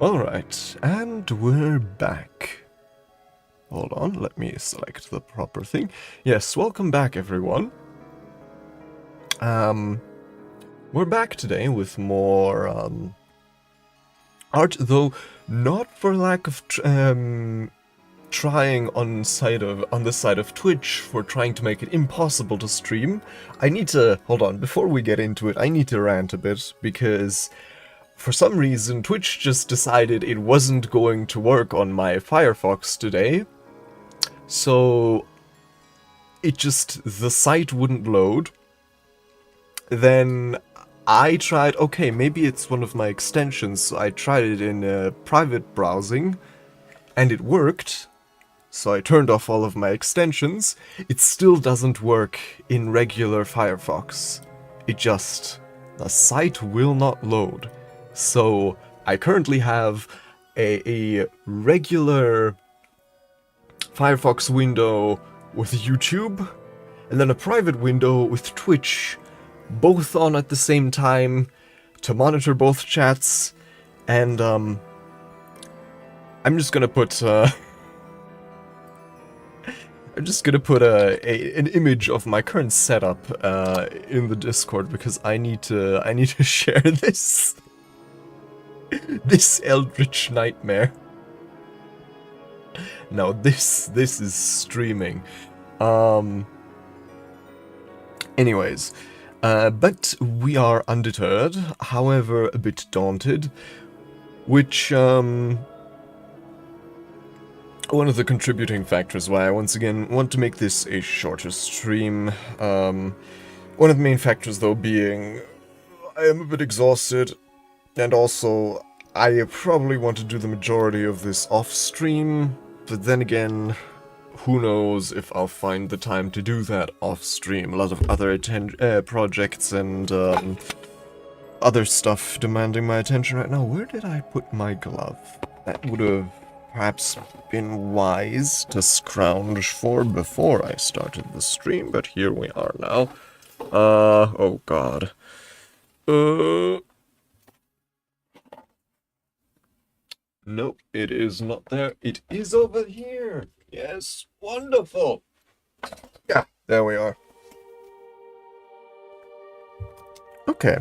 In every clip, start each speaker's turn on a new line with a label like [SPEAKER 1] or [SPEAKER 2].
[SPEAKER 1] Alright, and we're back. Hold on, let me select the proper thing. Yes, welcome back everyone. We're back today with more art, though not for lack of trying on the side of Twitch for trying to make it impossible to stream. I need to hold on before we get into it. I need to rant a bit because for some reason Twitch just decided it wasn't going to work on my Firefox today. So the site wouldn't load. Then I tried, okay, maybe it's one of my extensions, so I tried it in private browsing, and it worked. So I turned off all of my extensions. It still doesn't work in regular Firefox. The site will not load. So I currently have a regular Firefox window with YouTube, and then a private window with Twitch, both on at the same time to monitor both chats, and I'm just gonna put an image of my current setup in the Discord because I need to share this eldritch nightmare. Now this is streaming. Anyways, but we are undeterred, however a bit daunted, which one of the contributing factors why I once again want to make this a shorter stream. One of the main factors though being I am a bit exhausted, and also I probably want to do the majority of this off stream, but then again, who knows if I'll find the time to do that off stream. A lot of other projects and other stuff demanding my attention right now. Where did I put my glove? That would have perhaps been wise to scrounge for before I started the stream, but here we are now. Oh god. Nope, it is not there. It is over here. Yes, wonderful. Yeah, there we are. Okay,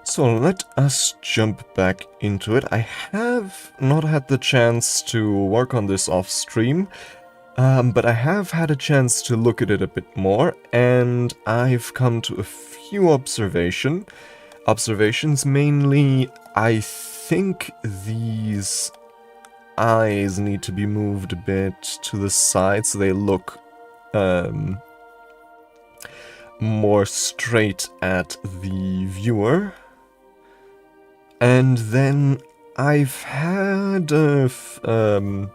[SPEAKER 1] so let us jump back into it. I have not had the chance to work on this off stream, but I have had a chance to look at it a bit more, and I've come to a few observations. Mainly, I think these eyes need to be moved a bit to the side so they look more straight at the viewer. And then I've had a few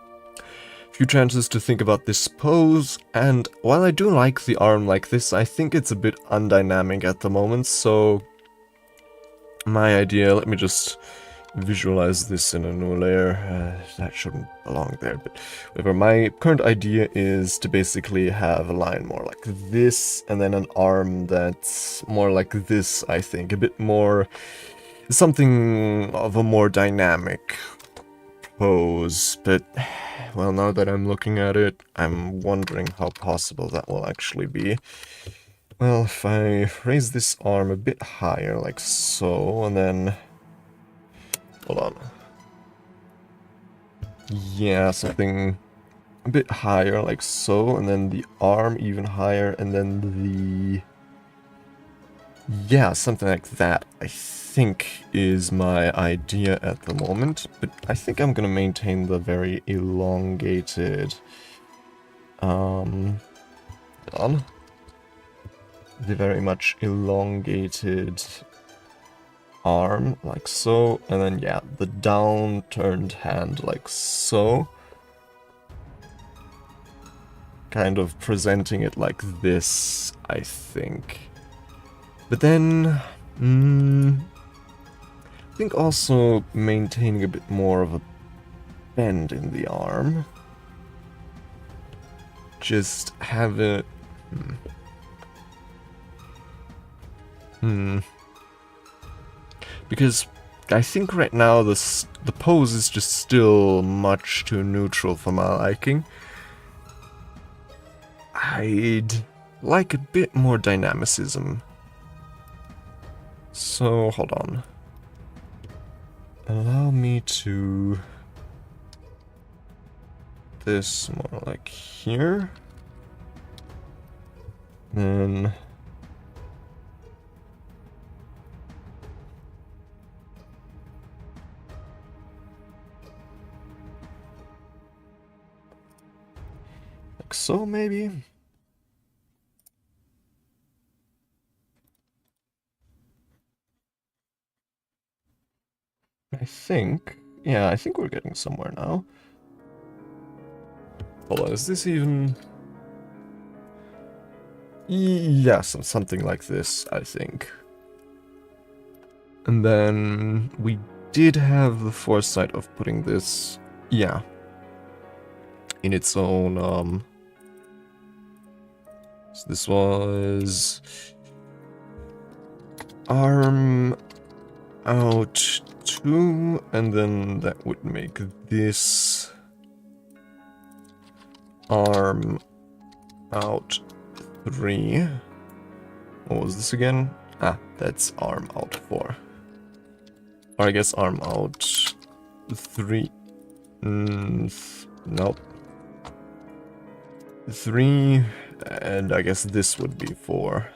[SPEAKER 1] chances to think about this pose, and while I do like the arm like this, I think it's a bit undynamic at the moment, so my idea, let me just visualize this in a new layer. That shouldn't belong there, but whatever. My current idea is to basically have a line more like this, and then an arm that's more like this, I think. A bit more, something of a more dynamic pose, but, well, now that I'm looking at it, I'm wondering how possible that will actually be. Well, if I raise this arm a bit higher, like so, and then hold on. Yeah, something a bit higher, like so, and then the arm even higher, and then the... Yeah, something like that, I think, is my idea at the moment. But I think I'm gonna maintain the very elongated... hold on. The very much elongated arm, like so, and then, yeah, the down-turned hand, like so. Kind of presenting it like this, I think. But then, I think also maintaining a bit more of a bend in the arm. Just have it... Because I think right now the pose is just still much too neutral for my liking. I'd like a bit more dynamicism. So, hold on. Allow me to... this more like here. Then... like so, maybe? I think... yeah, I think we're getting somewhere now. Hold on, is this even... yes, something like this, I think. And then we did have the foresight of putting this, yeah, in its own, so this was arm out 2, and then that would make this arm out 3. What was this again? Ah, that's arm out 4. Or I guess arm out 3. Nope. 3, and I guess this would be 4.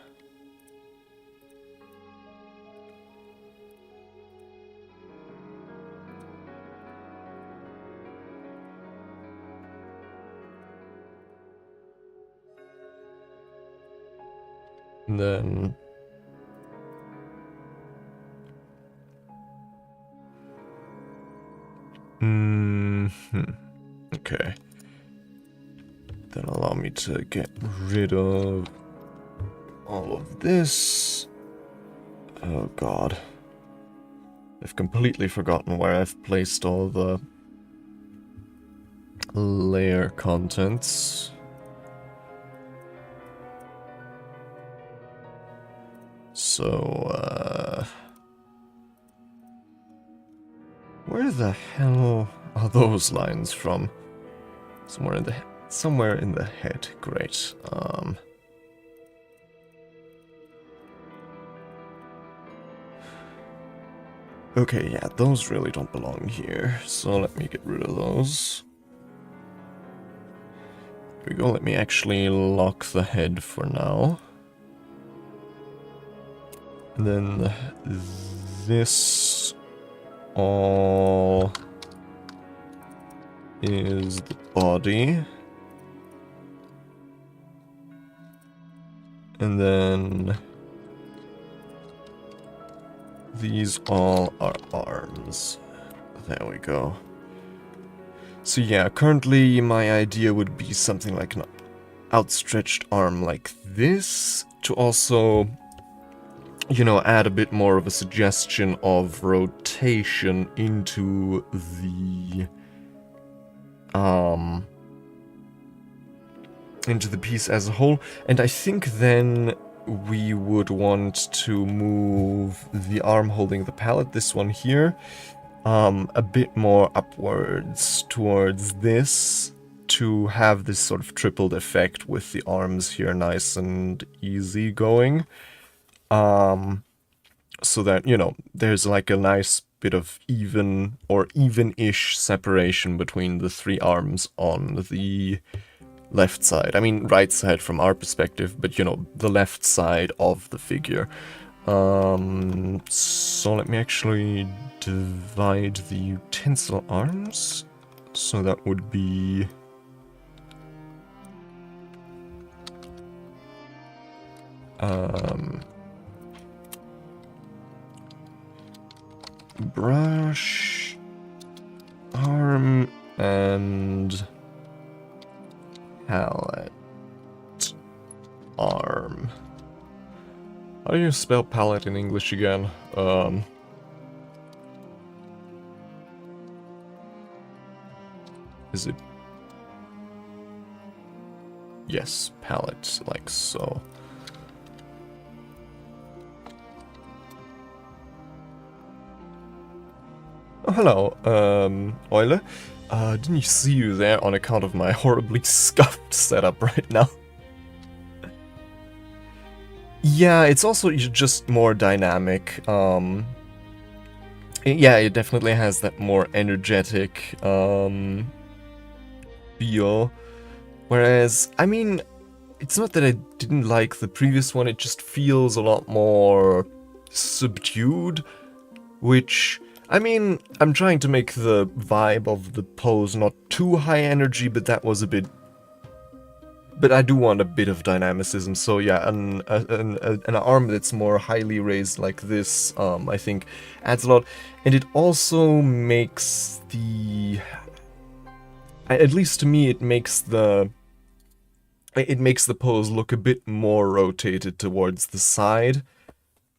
[SPEAKER 1] And then... okay. Then allow me to get rid of all of this. Oh god. I've completely forgotten where I've placed all the layer contents. So, where the hell are those lines from? Somewhere in the head. Great. Okay, yeah, those really don't belong here. So let me get rid of those. There we go. Let me actually lock the head for now. And then this all is the body. And then these all are arms. There we go. So yeah, currently my idea would be something like an outstretched arm like this, to also, you know, add a bit more of a suggestion of rotation into the piece as a whole. And I think then we would want to move the arm holding the pallet, this one here, a bit more upwards towards this, to have this sort of tripled effect with the arms here nice and easy going. So that, you know, there's like a nice bit of even or even-ish separation between the 3 arms on the left side. I mean, right side from our perspective, but, you know, the left side of the figure. So let me actually divide the utensil arms. So that would be... brush, arm, and palette, arm. How do you spell palette in English again? Is it... yes, palette, like so. Oh, hello, 𝐭𝐡𝐮𝐦𝐤. Didn't see you there on account of my horribly scuffed setup right now. Yeah, it's also just more dynamic. Yeah, it definitely has that more energetic feel. Whereas, I mean, it's not that I didn't like the previous one, it just feels a lot more subdued, which, I mean, I'm trying to make the vibe of the pose not too high energy, but that was a bit... But I do want a bit of dynamicism, so yeah, an arm that's more highly raised like this, I think, adds a lot. And it also makes the... At least to me, it makes the pose look a bit more rotated towards the side.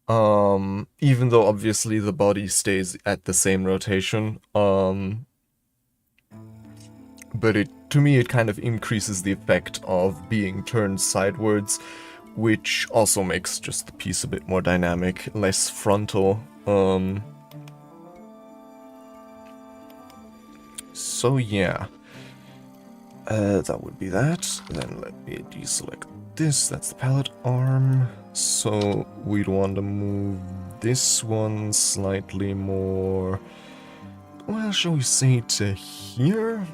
[SPEAKER 1] Even though obviously the body stays at the same rotation. But to me, it kind of increases the effect of being turned sidewards, which also makes just the piece a bit more dynamic, less frontal. So yeah, that would be that. Then let me deselect this, that's the palette arm. So we'd want to move this one slightly more, well, shall we say to here?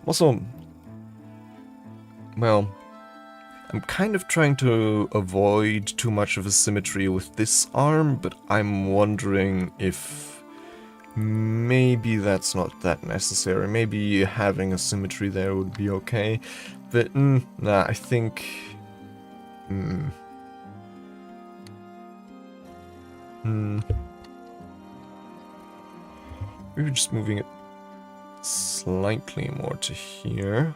[SPEAKER 1] Also, well, I'm kind of trying to avoid too much of a symmetry with this arm, but I'm wondering if maybe that's not that necessary. Maybe having a symmetry there would be okay, but nah, I think... Maybe just moving it slightly more to here.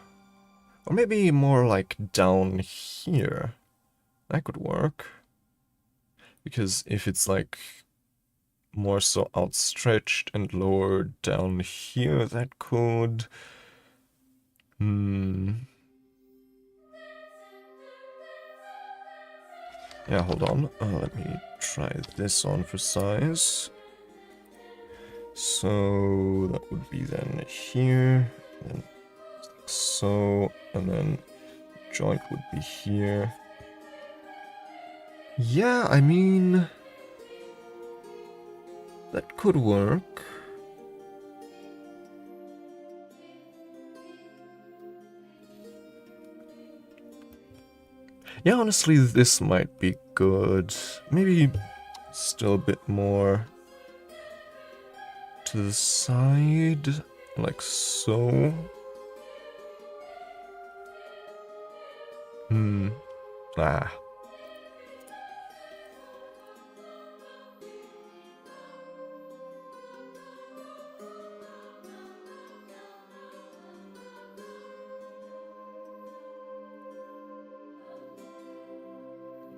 [SPEAKER 1] Or maybe more like down here. That could work. Because if it's like more so outstretched and lower down here, that could... Yeah, hold on. Let me try this on for size. So that would be then here, then so, and then joint would be here. Yeah, I mean, that could work. Yeah, honestly, this might be good. Maybe still a bit more to the side, like so. Ah.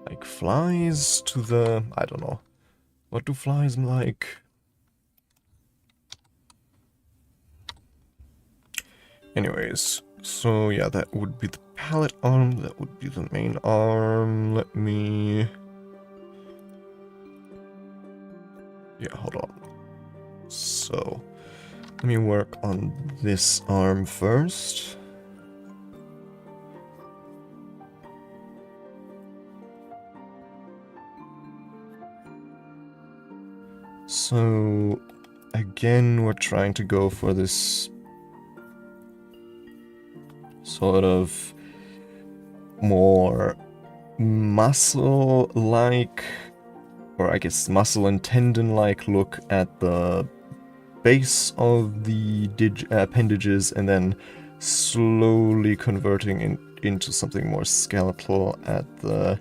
[SPEAKER 1] Like flies to the... I don't know. What do flies like? Anyways, so yeah, that would be the palette arm, that would be the main arm. Let me... Yeah, hold on. So, let me work on this arm first. So, again, we're trying to go for this sort of more muscle-like, or I guess muscle and tendon-like look at the base of the appendages, and then slowly converting into something more skeletal at the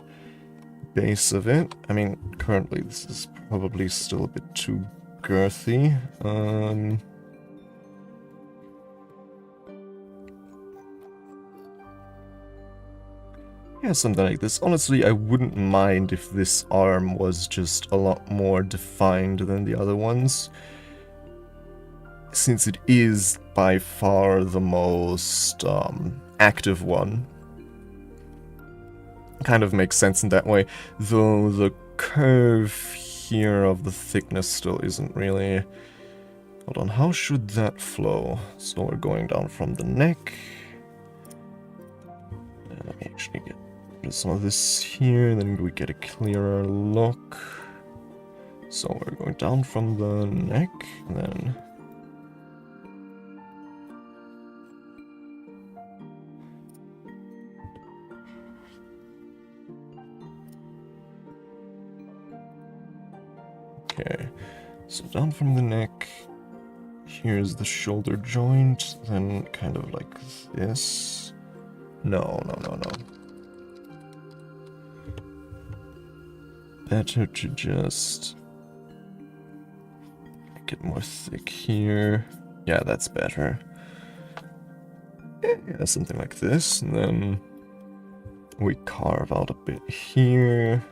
[SPEAKER 1] base of it. I mean, currently this is probably still a bit too girthy. Yeah, something like this. Honestly, I wouldn't mind if this arm was just a lot more defined than the other ones, since it is by far the most active one. Kind of makes sense in that way, though the curve here of the thickness still isn't really... Hold on, how should that flow? So we're going down from the neck. Let me actually get rid of some of this here, then we get a clearer look. So we're going down from the neck, and then... Okay, so down from the neck, here's the shoulder joint, then kind of like this. No. Better to just make it more thick here. Yeah, that's better. Yeah, something like this, and then we carve out a bit here.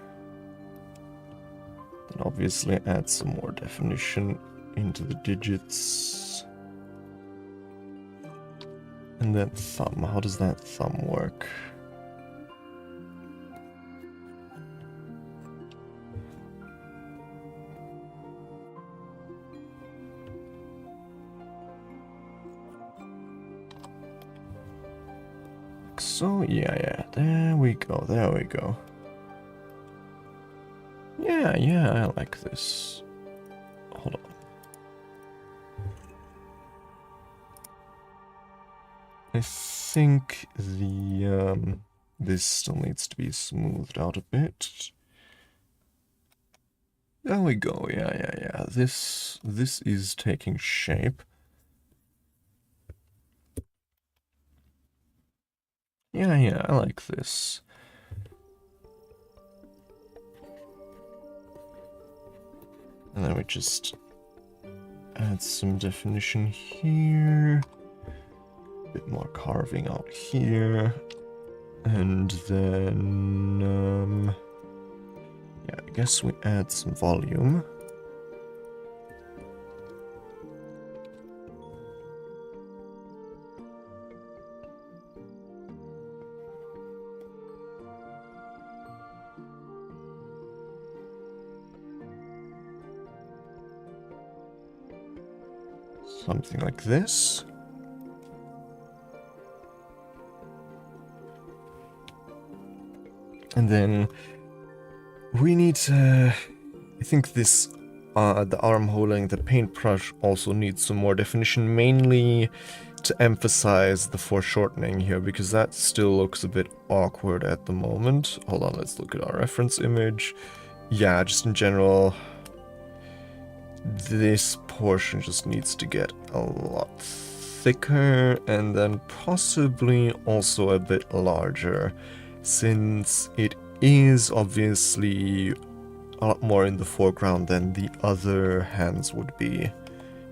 [SPEAKER 1] Then obviously add some more definition into the digits. And that thumb, how does that thumb work? So, yeah, there we go. Yeah, I like this. Hold on. I think the, this still needs to be smoothed out a bit. There we go, yeah. This is taking shape. Yeah, I like this. And then we just add some definition here. A bit more carving out here. And then, yeah, I guess we add some volume. Something like this. And then we need to... I think this, the armholing, the paintbrush also needs some more definition, mainly to emphasize the foreshortening here, because that still looks a bit awkward at the moment. Hold on, let's look at our reference image. Yeah, just in general... This portion just needs to get a lot thicker, and then possibly also a bit larger, since it is obviously a lot more in the foreground than the other hands would be.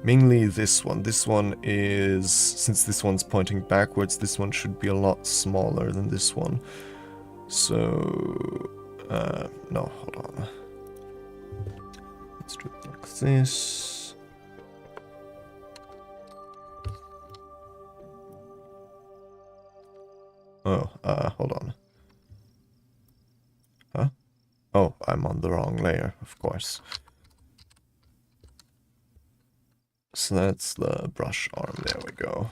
[SPEAKER 1] Mainly this one. This one is, since this one's pointing backwards, this one should be a lot smaller than this one. So, no, hold on. Let's do it like this. Oh, hold on. Huh? Oh, I'm on the wrong layer, of course. So that's the brush arm, there we go.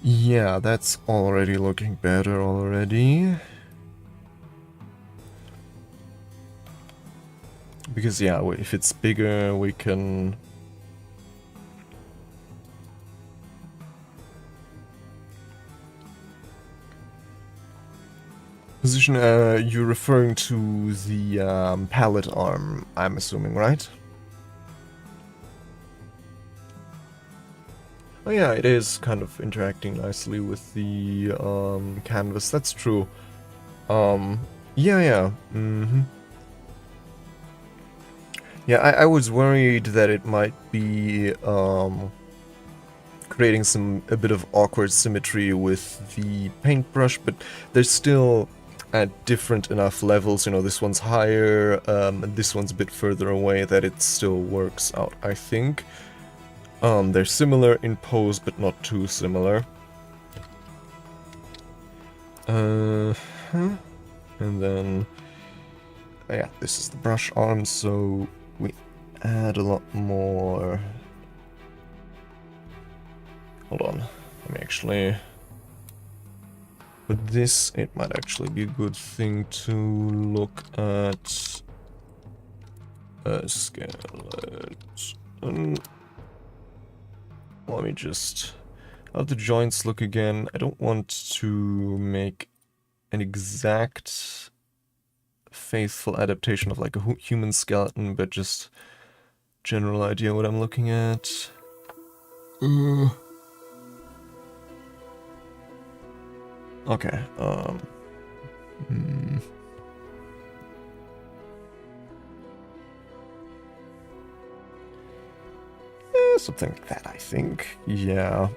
[SPEAKER 1] Yeah, that's already looking better already. Because, yeah, if it's bigger, we can... Position, you're referring to the palette arm, I'm assuming, right? Oh yeah, it is kind of interacting nicely with the canvas, that's true. Yeah. Yeah, I was worried that it might be creating a bit of awkward symmetry with the paintbrush, but they're still at different enough levels. You know, this one's higher, and this one's a bit further away, that it still works out, I think. They're similar in pose, but not too similar. And then, yeah, this is the brush arm, so we add a lot more. Hold on, let me actually. With this, it might actually be a good thing to look at a skeleton. Let me just. How the joints look again? I don't want to make an exact faithful adaptation of like a human skeleton, but just general idea what I'm looking at. Okay, something like that, I think. Yeah.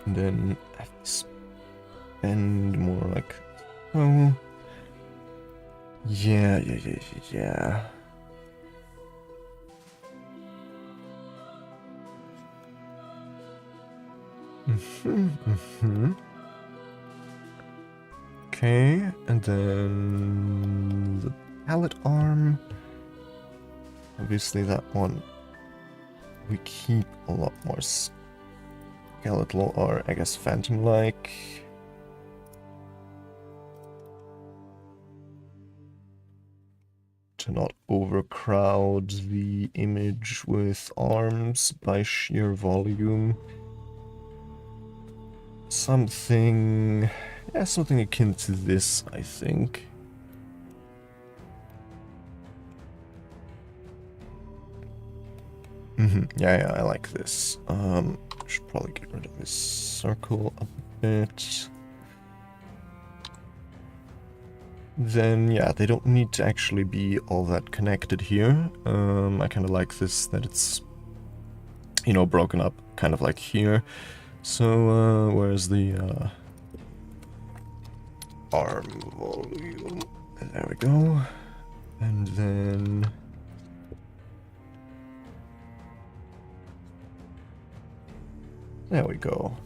[SPEAKER 1] And then I spend more like, oh, yeah. Okay, and then the pallet arm. Obviously that one we keep a lot more skeletal, or I guess phantom-like. To not overcrowd the image with arms by sheer volume. Something akin to this, I think. Yeah, I like this. Should probably get rid of this circle a bit. Then, yeah, they don't need to actually be all that connected here. I kind of like this, that it's, you know, broken up, kind of like here. So, where's the, arm volume? There we go. And then... there we go.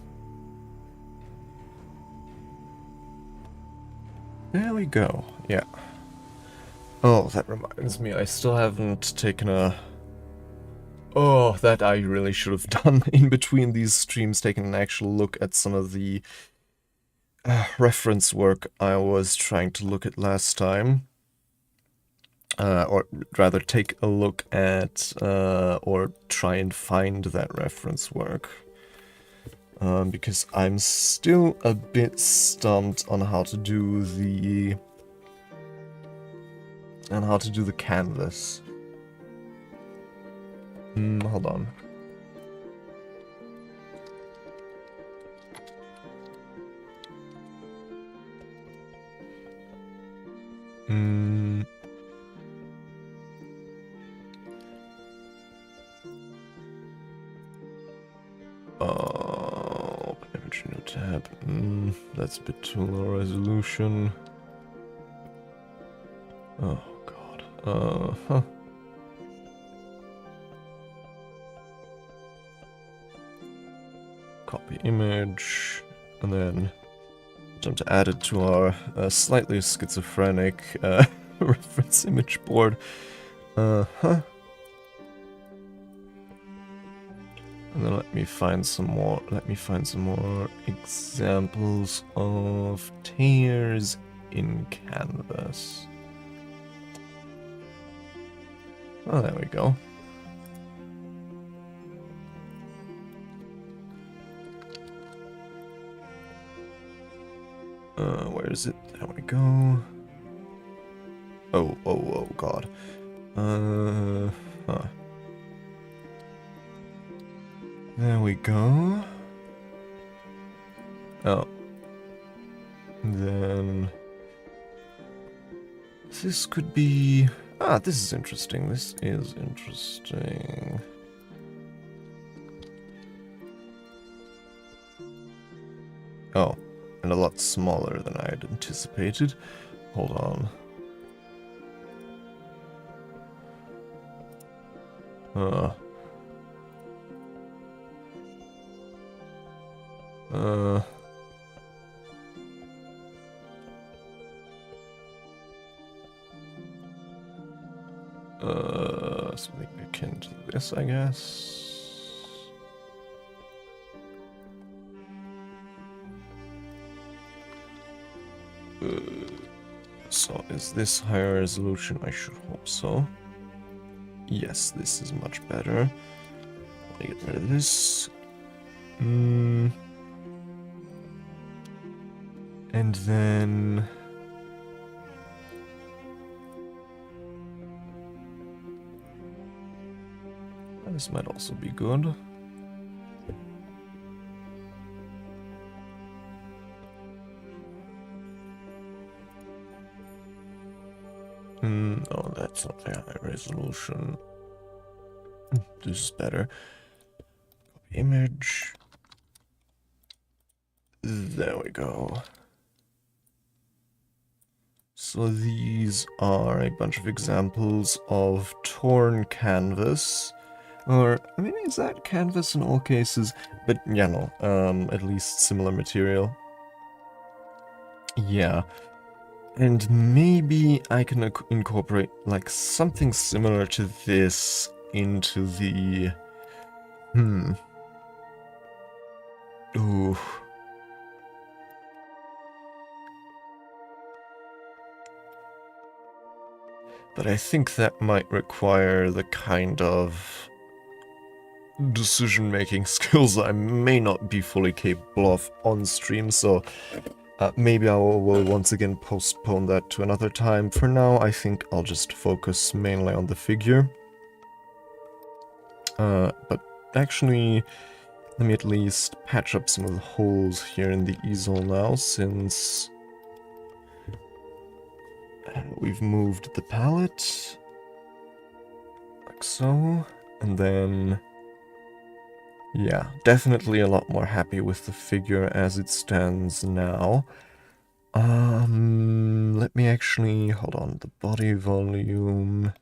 [SPEAKER 1] There we go, yeah. Oh, that reminds me, I still haven't taken a... oh, that I really should have done in between these streams, taken an actual look at some of the reference work I was trying to look at last time. Or rather, take a look at, or try and find that reference work. Because I'm still a bit stumped on how to do the... canvas. Hold on. Open image, new tab. That's a bit too low resolution. Oh god. Copy image, and then attempt to add it to our slightly schizophrenic reference image board. And then let me find some more examples of tears in canvas. Oh, there we go. Where is it? There we go. Oh god. There we go. Oh. Then... this could be... ah, this is interesting. This is interesting. Oh, and a lot smaller than I had anticipated. Hold on. Uh. Something akin to this, I guess. So is this higher resolution? I should hope so. Yes, this is much better. I'll get rid of this. And then... this might also be good. Oh, that's not very high resolution. This is better. Copy image. There we go. So these are a bunch of examples of torn canvas. Or, I mean, is that canvas in all cases? But, yeah, no, at least similar material. Yeah. And maybe I can incorporate, like, something similar to this into the... Ooh. But I think that might require the kind of decision-making skills I may not be fully capable of on stream, so maybe I will once again postpone that to another time. For now, I think I'll just focus mainly on the figure. But actually, let me at least patch up some of the holes here in the easel now, since we've moved the palette, like so, and then... yeah, definitely a lot more happy with the figure as it stands now. Let me actually, hold on, the body volume.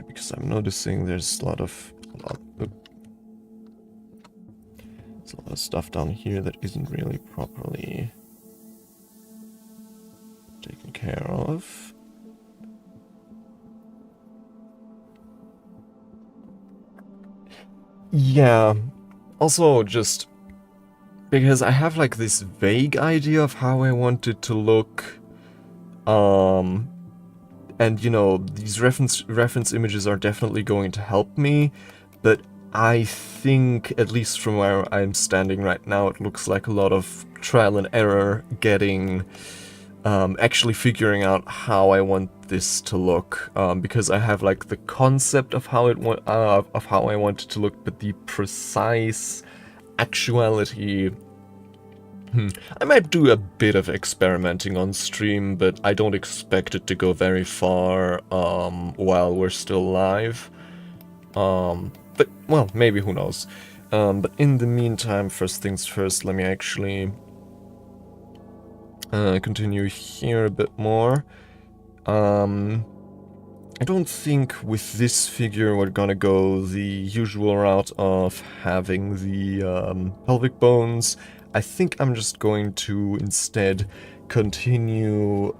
[SPEAKER 1] Because I'm noticing there's a lot of, there's a lot of stuff down here that isn't really properly taken care of. Yeah, also just because I have like this vague idea of how I want it to look, and you know, these reference images are definitely going to help me, but I think, at least from where I'm standing right now, it looks like a lot of trial and error getting, actually figuring out how I want this to look, because I have like the concept of how I want it to look, but the precise actuality. I might do a bit of experimenting on stream, but I don't expect it to go very far while we're still live. But, well, maybe, who knows. But in the meantime, first things first, let me actually continue here a bit more. I don't think with this figure we're gonna go the usual route of having the pelvic bones. I think I'm just going to instead continue,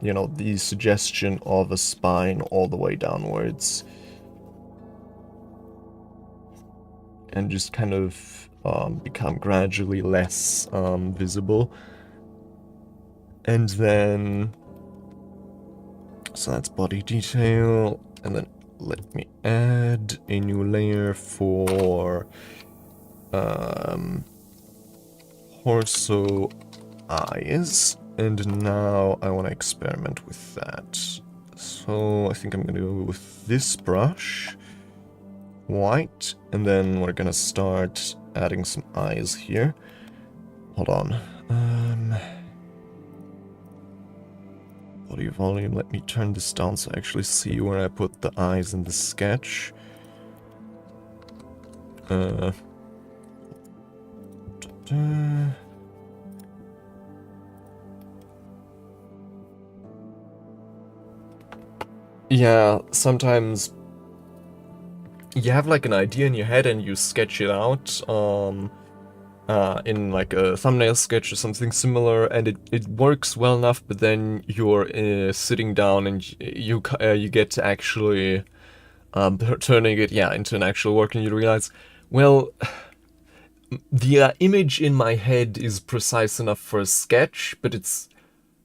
[SPEAKER 1] you know, the suggestion of a spine all the way downwards. And just kind of become gradually less visible. And then... so that's body detail, and then let me add a new layer for torso eyes, and now I want to experiment with that. So I think I'm going to go with this brush, white, and then we're going to start adding some eyes here. Hold on. Body volume, let me turn this down so I actually see where I put the eyes in the sketch. Yeah, sometimes you have like an idea in your head and you sketch it out in like a thumbnail sketch or something similar, and it works well enough, but then you're sitting down and you get to actually turning it, yeah, into an actual work, and you realize, well, the image in my head is precise enough for a sketch, but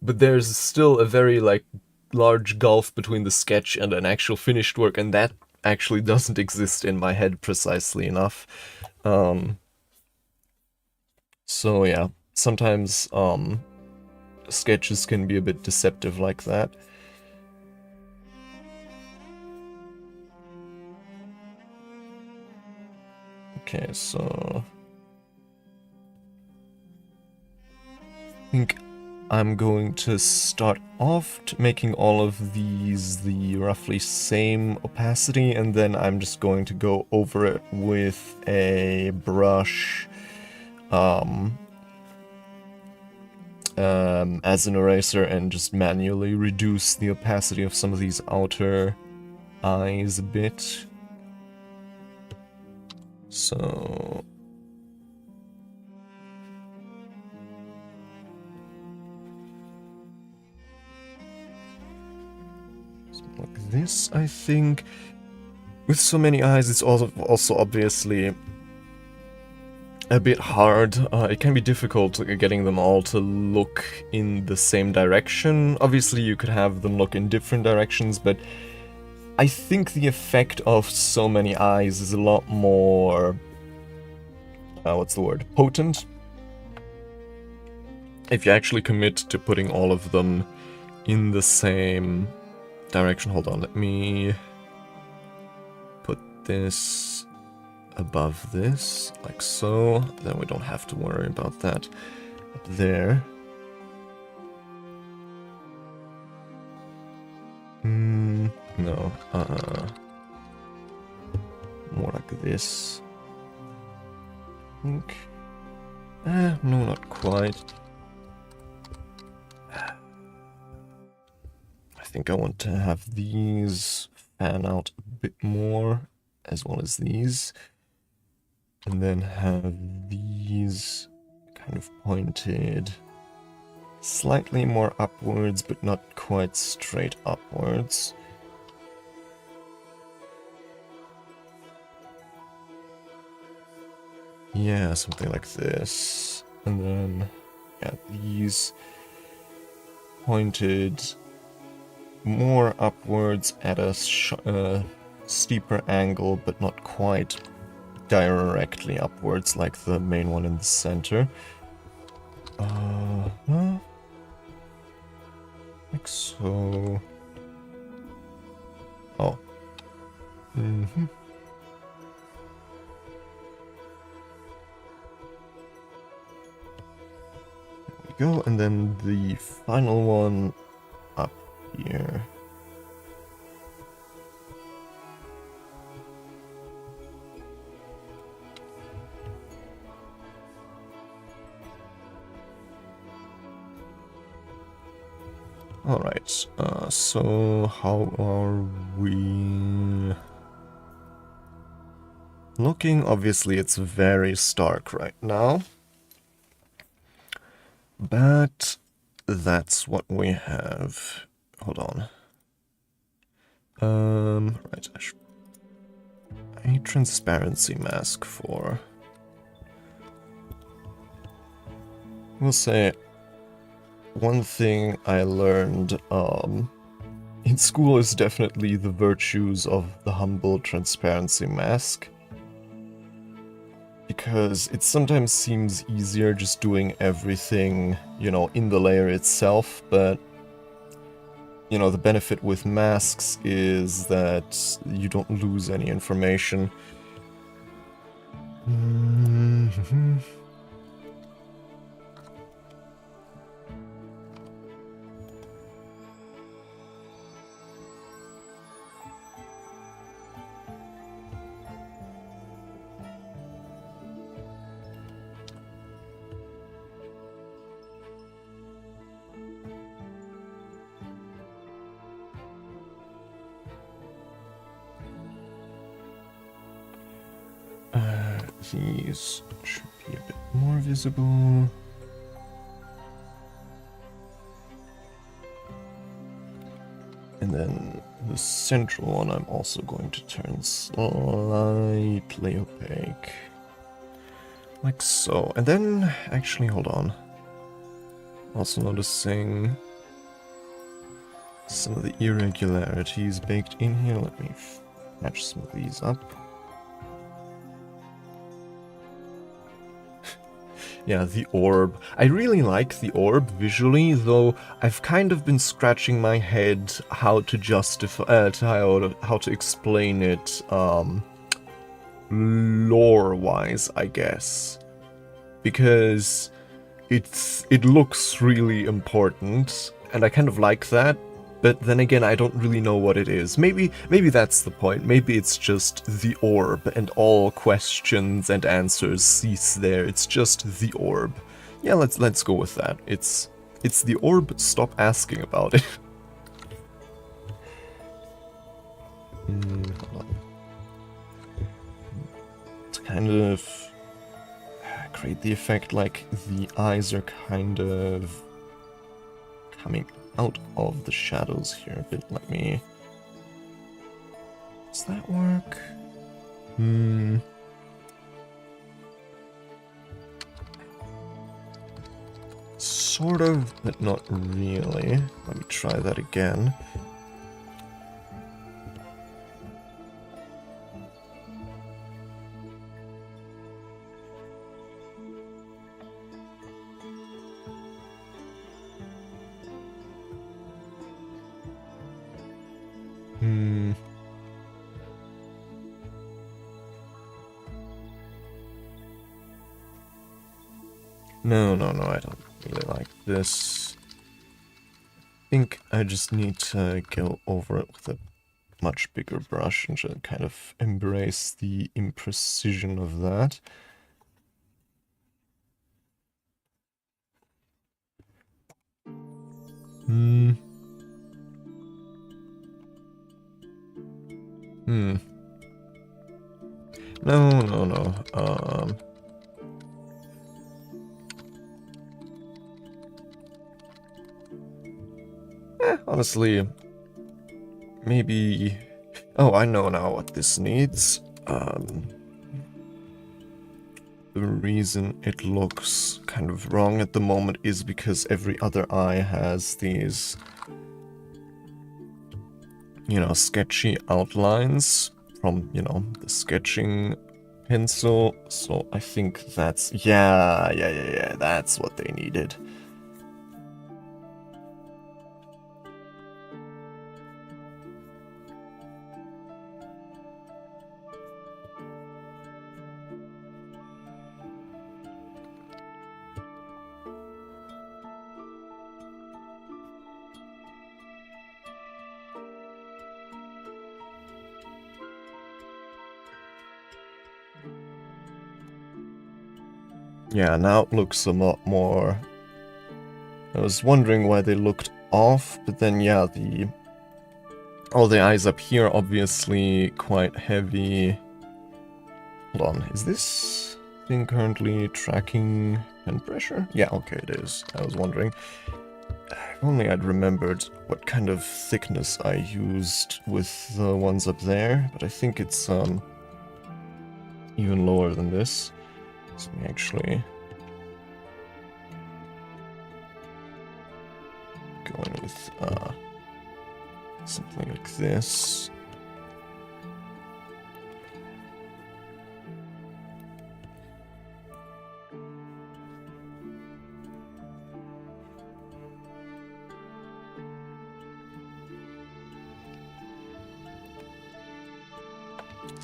[SPEAKER 1] there's still a very like large gulf between the sketch and an actual finished work, and that actually doesn't exist in my head precisely enough. So yeah, sometimes sketches can be a bit deceptive like that. Okay, so I think I'm going to start off making all of these the roughly same opacity, and then I'm just going to go over it with a brush as an eraser and just manually reduce the opacity of some of these outer eyes a bit. So like this, I think. With so many eyes, it's also obviously a bit hard. It can be difficult getting them all to look in the same direction. Obviously, you could have them look in different directions, but I think the effect of so many eyes is a lot more, what's the word, potent. If you actually commit to putting all of them in the same direction. Hold on, let me put this above this, like so. Then we don't have to worry about that up there. No, more like this. I think. No, not quite. I think I want to have these fan out a bit more, as well as these. And then have these kind of pointed slightly more upwards, but not quite straight upwards. Yeah, something like this. And then, yeah, these pointed more upwards at a steeper angle, but not quite directly upwards like the main one in the center. Like so. Oh. There we go, and then the final one up here. Alright, so how are we looking? Obviously it's very stark right now, but that's what we have. Hold on. Right, I should a transparency mask for, we'll say, one thing I learned in school is definitely the virtues of the humble transparency mask. Because it sometimes seems easier just doing everything, you know, in the layer itself, but, you know, the benefit with masks is that you don't lose any information. these should be a bit more visible. And then the central one I'm also going to turn slightly opaque. Like so. And then, actually, hold on. Also noticing some of the irregularities baked in here. Let me match some of these up. Yeah, the orb. I really like the orb visually, though I've kind of been scratching my head how to justify, how to explain it, lore-wise, I guess. Because it looks really important, and I kind of like that, but then again, I don't really know what it is. Maybe that's the point. Maybe it's just the orb, and all questions and answers cease there. It's just the orb. Yeah, let's go with that. It's the orb. Stop asking about it. Hold on. To kind of create the effect like the eyes are kind of coming out of the shadows here a bit. Let me... Does that work? Sort of, but not really. Let me try that again. No, I don't really like this. I think I just need to go over it with a much bigger brush and just kind of embrace the imprecision of that. No. Honestly, maybe... Oh, I know now what this needs. The reason it looks kind of wrong at the moment is because every other eye has these, you know, sketchy outlines from, you know, the sketching pencil. So I think that's... Yeah, that's what they needed. Yeah, now it looks a lot more... I was wondering why they looked off, but then yeah, all the eyes up here obviously quite heavy. Hold on, is this thing currently tracking pen pressure? Yeah, okay, it is. I was wondering. If only I'd remembered what kind of thickness I used with the ones up there, but I think it's even lower than this. So let me actually go in with something like this.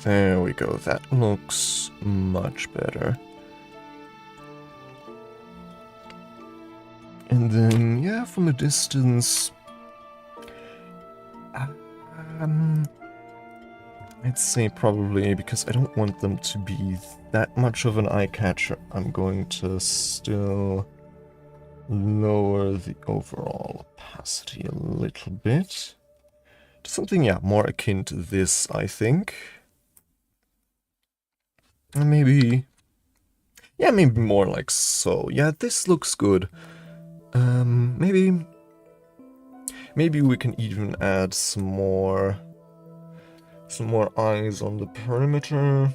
[SPEAKER 1] There we go, that looks much better. And then, yeah, from a distance, I'd say probably, because I don't want them to be that much of an eye catcher, I'm going to still lower the overall opacity a little bit. To something, yeah, more akin to this, I think. And maybe Yeah, maybe more like so. Yeah, this looks good. Maybe we can even add some more eyes on the perimeter.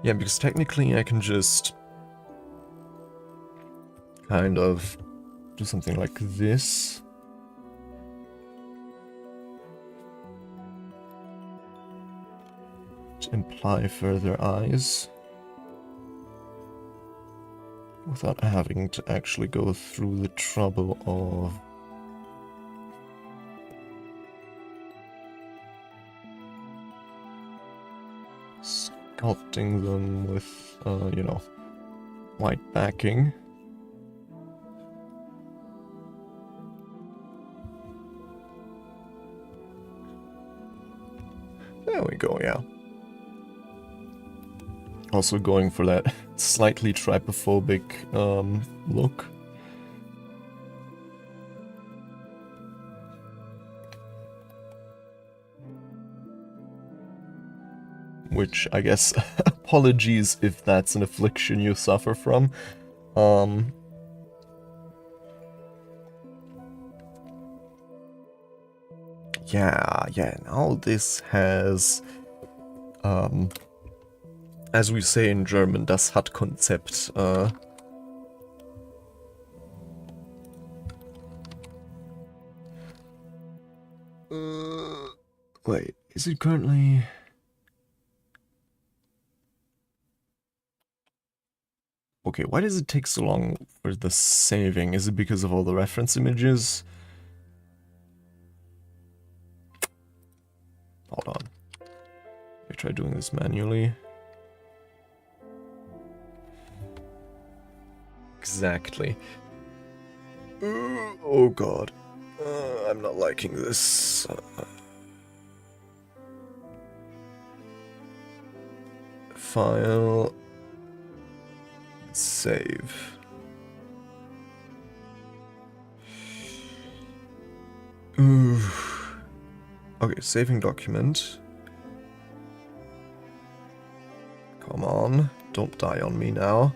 [SPEAKER 1] Yeah, because technically I can just kind of do something like this. To imply further eyes. Without having to actually go through the trouble of sculpting them with, you know, white backing. There we go, yeah. Also going for that slightly trypophobic look. Which, I guess, apologies if that's an affliction you suffer from. Yeah, now this has, as we say in German, das hat Konzept. Wait, is it currently... Okay, why does it take so long for the saving? Is it because of all the reference images? Hold on. Let me try doing this manually. Exactly. Oh god. I'm not liking this. File. Save. Ooh. Okay, saving document. Come on, don't die on me now.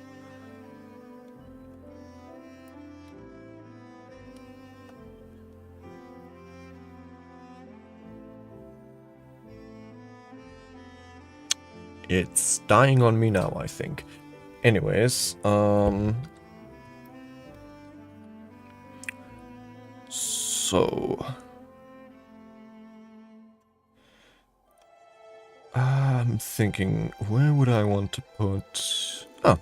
[SPEAKER 1] It's dying on me now, I think. Anyways, so... I'm thinking, where would I want to put... Oh,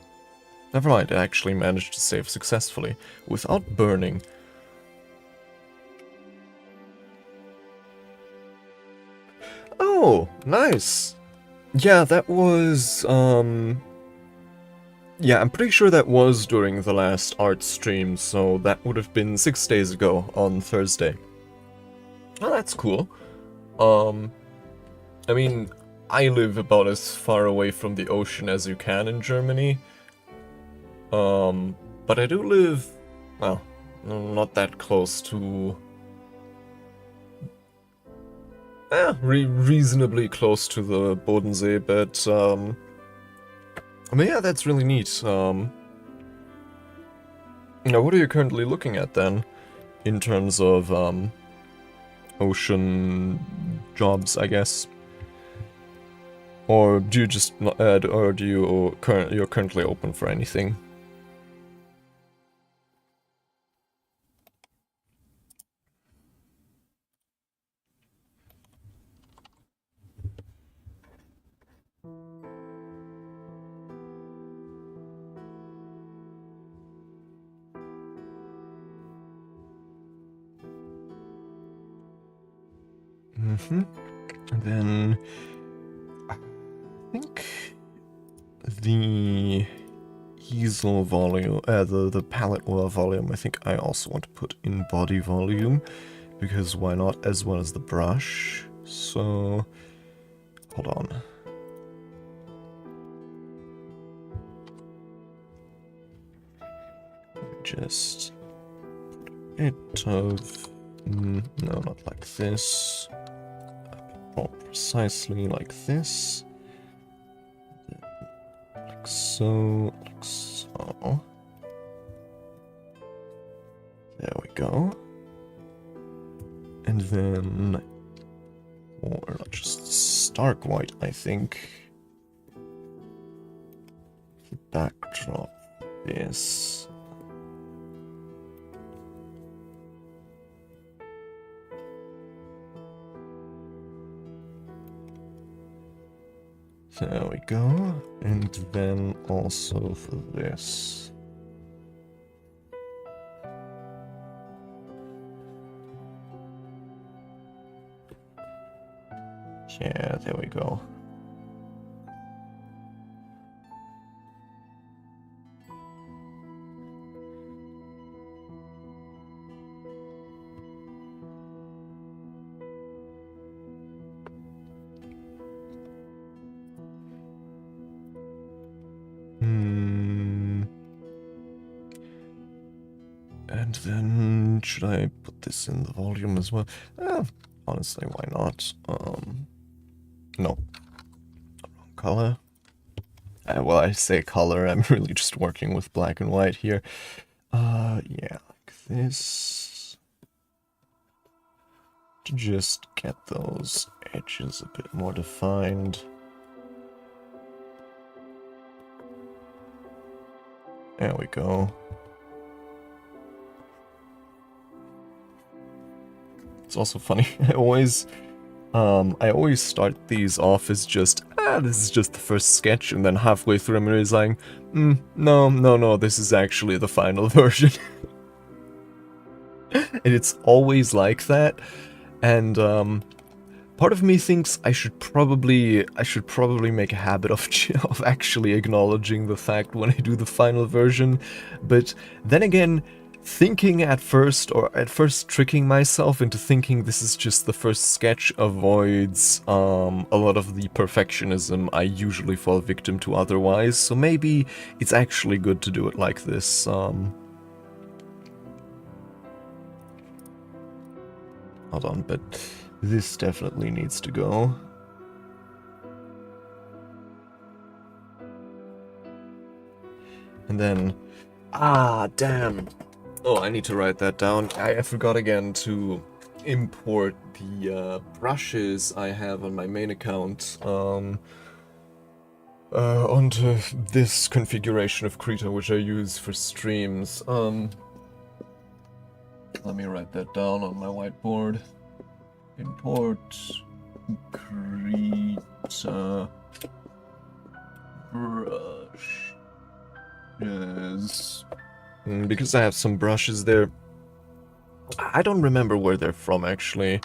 [SPEAKER 1] never mind, I actually managed to save successfully, without burning. Oh, nice! Yeah, that was, yeah, I'm pretty sure that was during the last art stream, so that would have been 6 days ago on Thursday. Oh, that's cool. I mean, I live about as far away from the ocean as you can in Germany. But I do live, well, not that close to... reasonably close to the Bodensee, but, I mean, yeah, that's really neat. Now, what are you currently looking at, then, in terms of, ocean jobs, I guess? Or do you just, or do you, you're currently open for anything? And then I think the easel volume, the palette volume, I think I also want to put in body volume, because why not, as well as the brush. So, hold on. Just put a bit of, no, not like this. Oh, precisely like this. Like so, like so. There we go. And then, or just stark white, I think. The backdrop is. There we go. And then also for this. Yeah, there we go. And then, should I put this in the volume as well? Honestly, why not? No. Wrong color. Well, I say color, I'm really just working with black and white here. Yeah, like this. To just get those edges a bit more defined. There we go. It's also funny, I always start these off as just, this is just the first sketch, and then halfway through I'm realizing, no, this is actually the final version. And it's always like that, and part of me thinks I should probably make a habit of actually acknowledging the fact when I do the final version, but then again, thinking at first tricking myself into thinking this is just the first sketch avoids a lot of the perfectionism I usually fall victim to otherwise, so maybe it's actually good to do it like this. Hold on, but this definitely needs to go. And then, damn. Oh, I need to write that down. I forgot again to import the brushes I have on my main account onto this configuration of Krita, which I use for streams. Let me write that down on my whiteboard. Import Krita brushes. Because I have some brushes there. I don't remember where they're from, actually. I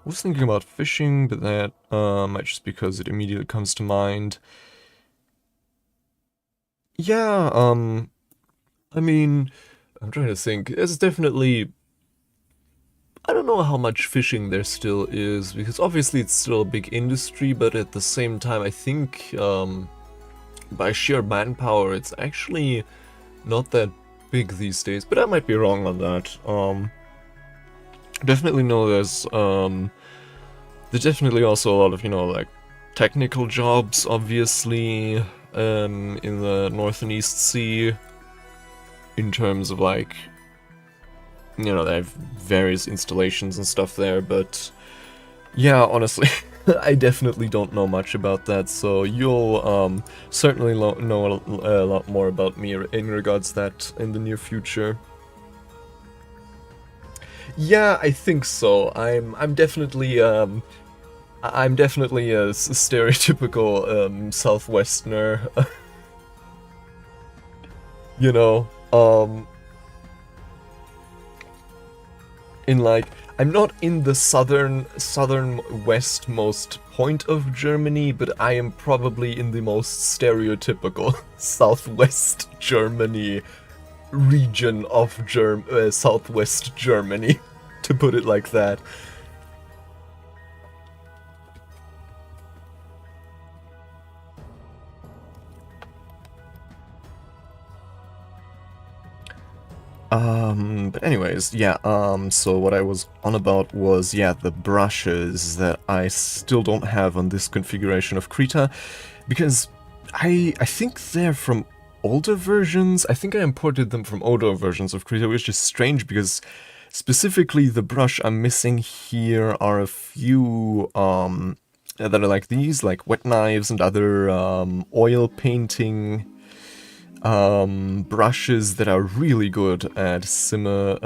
[SPEAKER 1] was thinking about fishing, but that might just because it immediately comes to mind. Yeah, I mean, I'm trying to think. There's definitely... I don't know how much fishing there still is, because obviously it's still a big industry, but at the same time, I think by sheer manpower, it's actually not that big these days, but I might be wrong on that. Definitely know there's definitely also a lot of, you know, like technical jobs, obviously, in the North and East Sea, in terms of like, you know, they have various installations and stuff there, but yeah, honestly, I definitely don't know much about that, so you'll certainly know a lot more about me in regards to that in the near future. Yeah, I think so. I'm definitely a stereotypical Southwesterner. You know, in like, I'm not in the southern westmost point of Germany, but I am probably in the most stereotypical southwest Germany region of southwest Germany, to put it like that. But anyways, yeah, so what I was on about was, yeah, the brushes that I still don't have on this configuration of Krita, because I think they're from older versions. I think I imported them from older versions of Krita, which is strange because specifically the brush I'm missing here are a few, that are like these, like wet knives and other, oil painting brushes that are really good at simmer,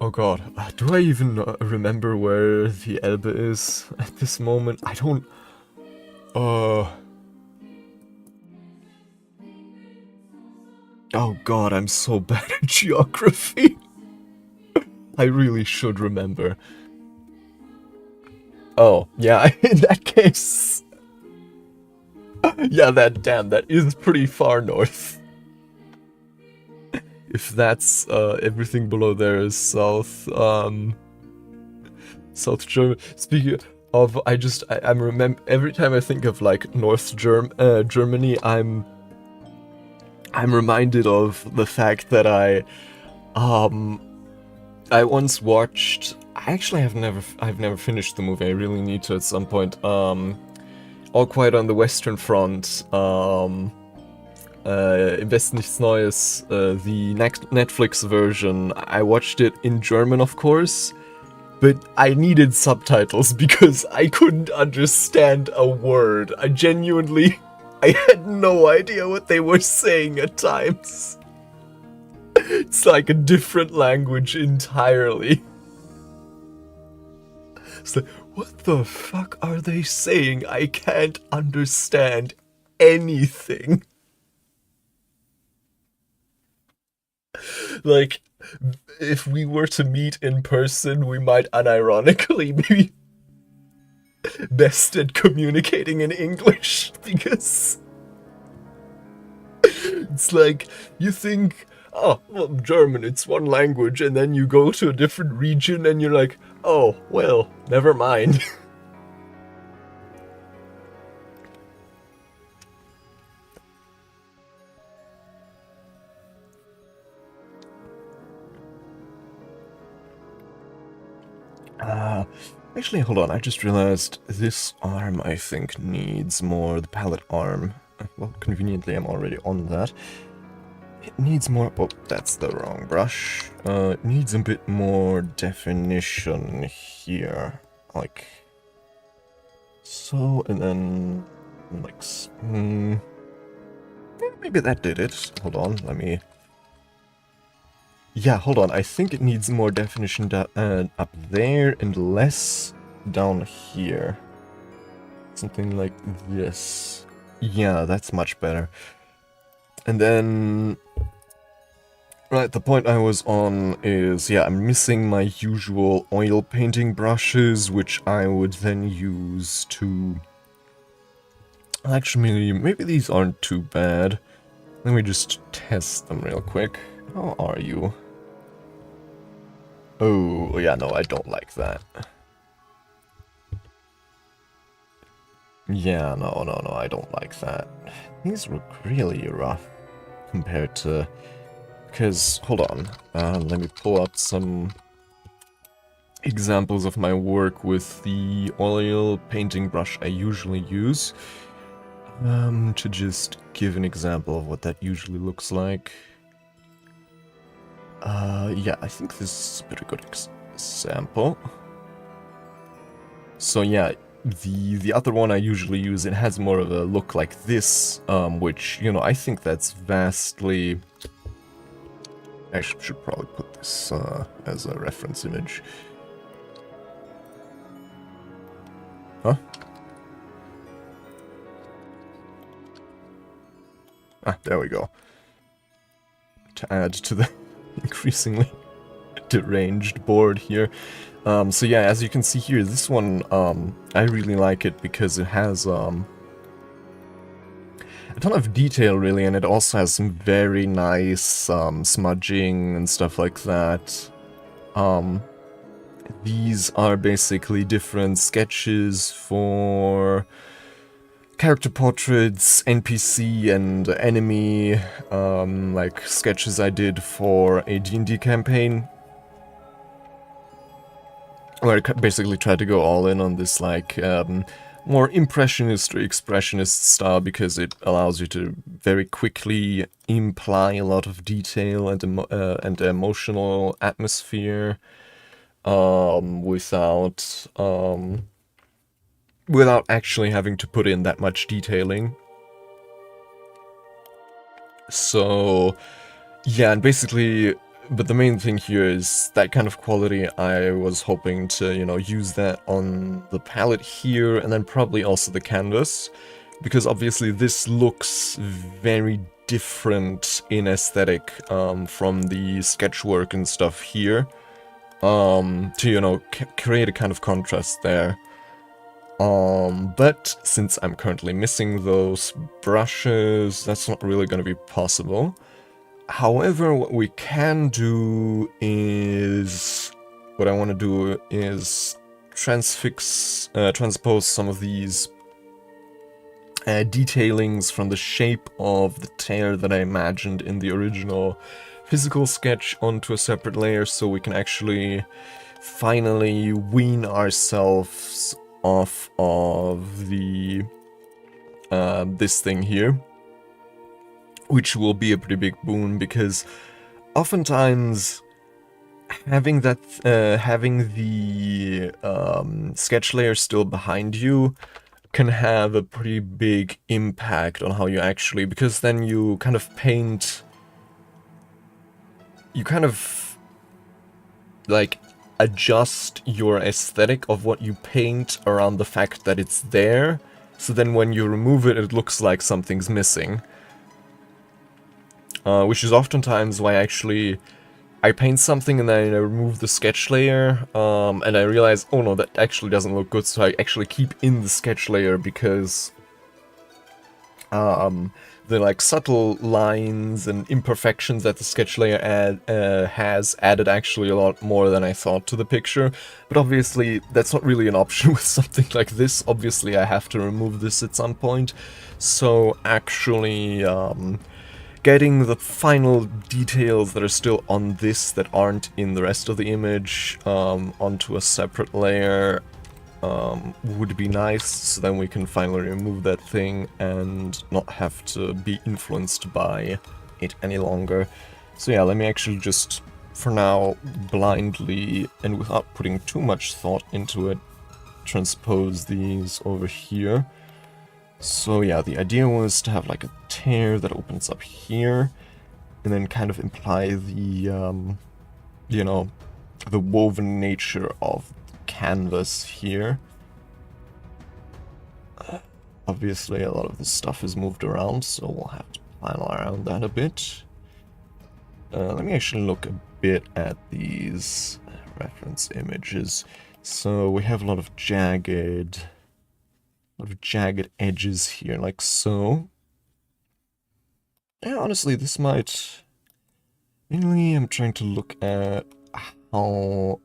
[SPEAKER 1] oh god, do I even remember where the Elbe is at this moment? I don't, oh god, I'm so bad at geography. I really should remember. Oh, yeah, in that case... yeah, that is pretty far north. If that's, everything below there is south, South Germany. Speaking of, I'm remember every time I think of like North Germany, I'm reminded of the fact that I once watched. I've never finished the movie. I really need to at some point. All Quiet on the Western Front. Im Westen nichts Neues. The next Netflix version. I watched it in German, of course. But I needed subtitles because I couldn't understand a word. I had no idea what they were saying at times. It's like a different language entirely. It's like, what the fuck are they saying? I can't understand anything. Like, if we were to meet in person, we might unironically be best at communicating in English, because it's like, you think, oh, well, German, it's one language, and then you go to a different region and you're like, oh, well, never mind. Actually, hold on, I just realized this arm, I think, needs more, the palette arm. Well, conveniently, I'm already on that. It needs more, oh, that's the wrong brush. It needs a bit more definition here. Like, so, and then, like, maybe that did it. Hold on, let me... Yeah, hold on, I think it needs more definition up there and less down here. Something like this. Yeah, that's much better. And then... Right, the point I was on is, yeah, I'm missing my usual oil painting brushes, which I would then use to... Actually, maybe these aren't too bad. Let me just test them real quick. How are you? Oh, yeah, no, I don't like that. Yeah, no, I don't like that. These look really rough compared to... Because, hold on, let me pull up some examples of my work with the oil painting brush I usually use. To just give an example of what that usually looks like. Yeah, I think this is a pretty good example. So yeah, the other one I usually use, it has more of a look like this, which, you know, I think that's vastly... I should probably put this as a reference image. Huh? Ah, there we go. To add to the increasingly deranged board here. So yeah, as you can see here, this one, I really like it because it has a ton of detail, really, and it also has some very nice smudging and stuff like that. These are basically different sketches for character portraits, NPC and enemy, like sketches I did for a D&D campaign, where I basically tried to go all in on this, like, more impressionist or expressionist style, because it allows you to very quickly imply a lot of detail and emotional atmosphere, without actually having to put in that much detailing. So, yeah, and basically, but the main thing here is that kind of quality. I was hoping to, you know, use that on the palette here, and then probably also the canvas, because obviously this looks very different in aesthetic from the sketch work and stuff here, to, you know, create a kind of contrast there. But since I'm currently missing those brushes, that's not really going to be possible. However, what we can do is, what I want to do is transpose some of these detailings from the shape of the tear that I imagined in the original physical sketch onto a separate layer, so we can actually finally wean ourselves off of the this thing here, which will be a pretty big boon, because oftentimes having that having the sketch layer still behind you can have a pretty big impact on how you actually, because then you kind of paint, you kind of like adjust your aesthetic of what you paint around the fact that it's there, so then when you remove it, it looks like something's missing. Which is oftentimes why I paint something and then I remove the sketch layer, and I realize, oh no, that actually doesn't look good, so I actually keep in the sketch layer, because the like subtle lines and imperfections that the sketch layer has added actually a lot more than I thought to the picture. But obviously that's not really an option with something like this. Obviously I have to remove this at some point, so actually getting the final details that are still on this that aren't in the rest of the image onto a separate layer would be nice, so then we can finally remove that thing and not have to be influenced by it any longer. So yeah, let me actually just, for now, blindly and without putting too much thought into it, transpose these over here. So yeah, the idea was to have like a tear that opens up here, and then kind of imply the, you know, the woven nature of canvas here. Obviously a lot of this stuff is moved around, so we'll have to plan around that a bit. Let me actually look a bit at these reference images. So we have a lot of jagged edges here, like so. Yeah, honestly, this might... Mainly I'm trying to look at how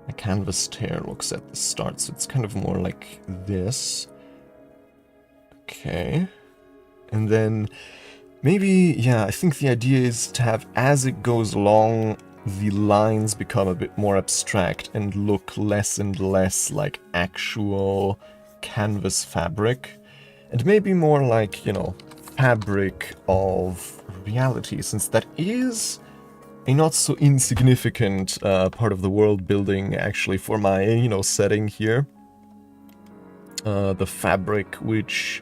[SPEAKER 1] a canvas tear looks at the start, so it's kind of more like this. Okay. And then maybe, yeah, I think the idea is to have, as it goes along, the lines become a bit more abstract and look less and less like actual canvas fabric, and maybe more like, you know, fabric of reality, since that is a not so insignificant part of the world building, actually, for my, you know, setting here. The fabric which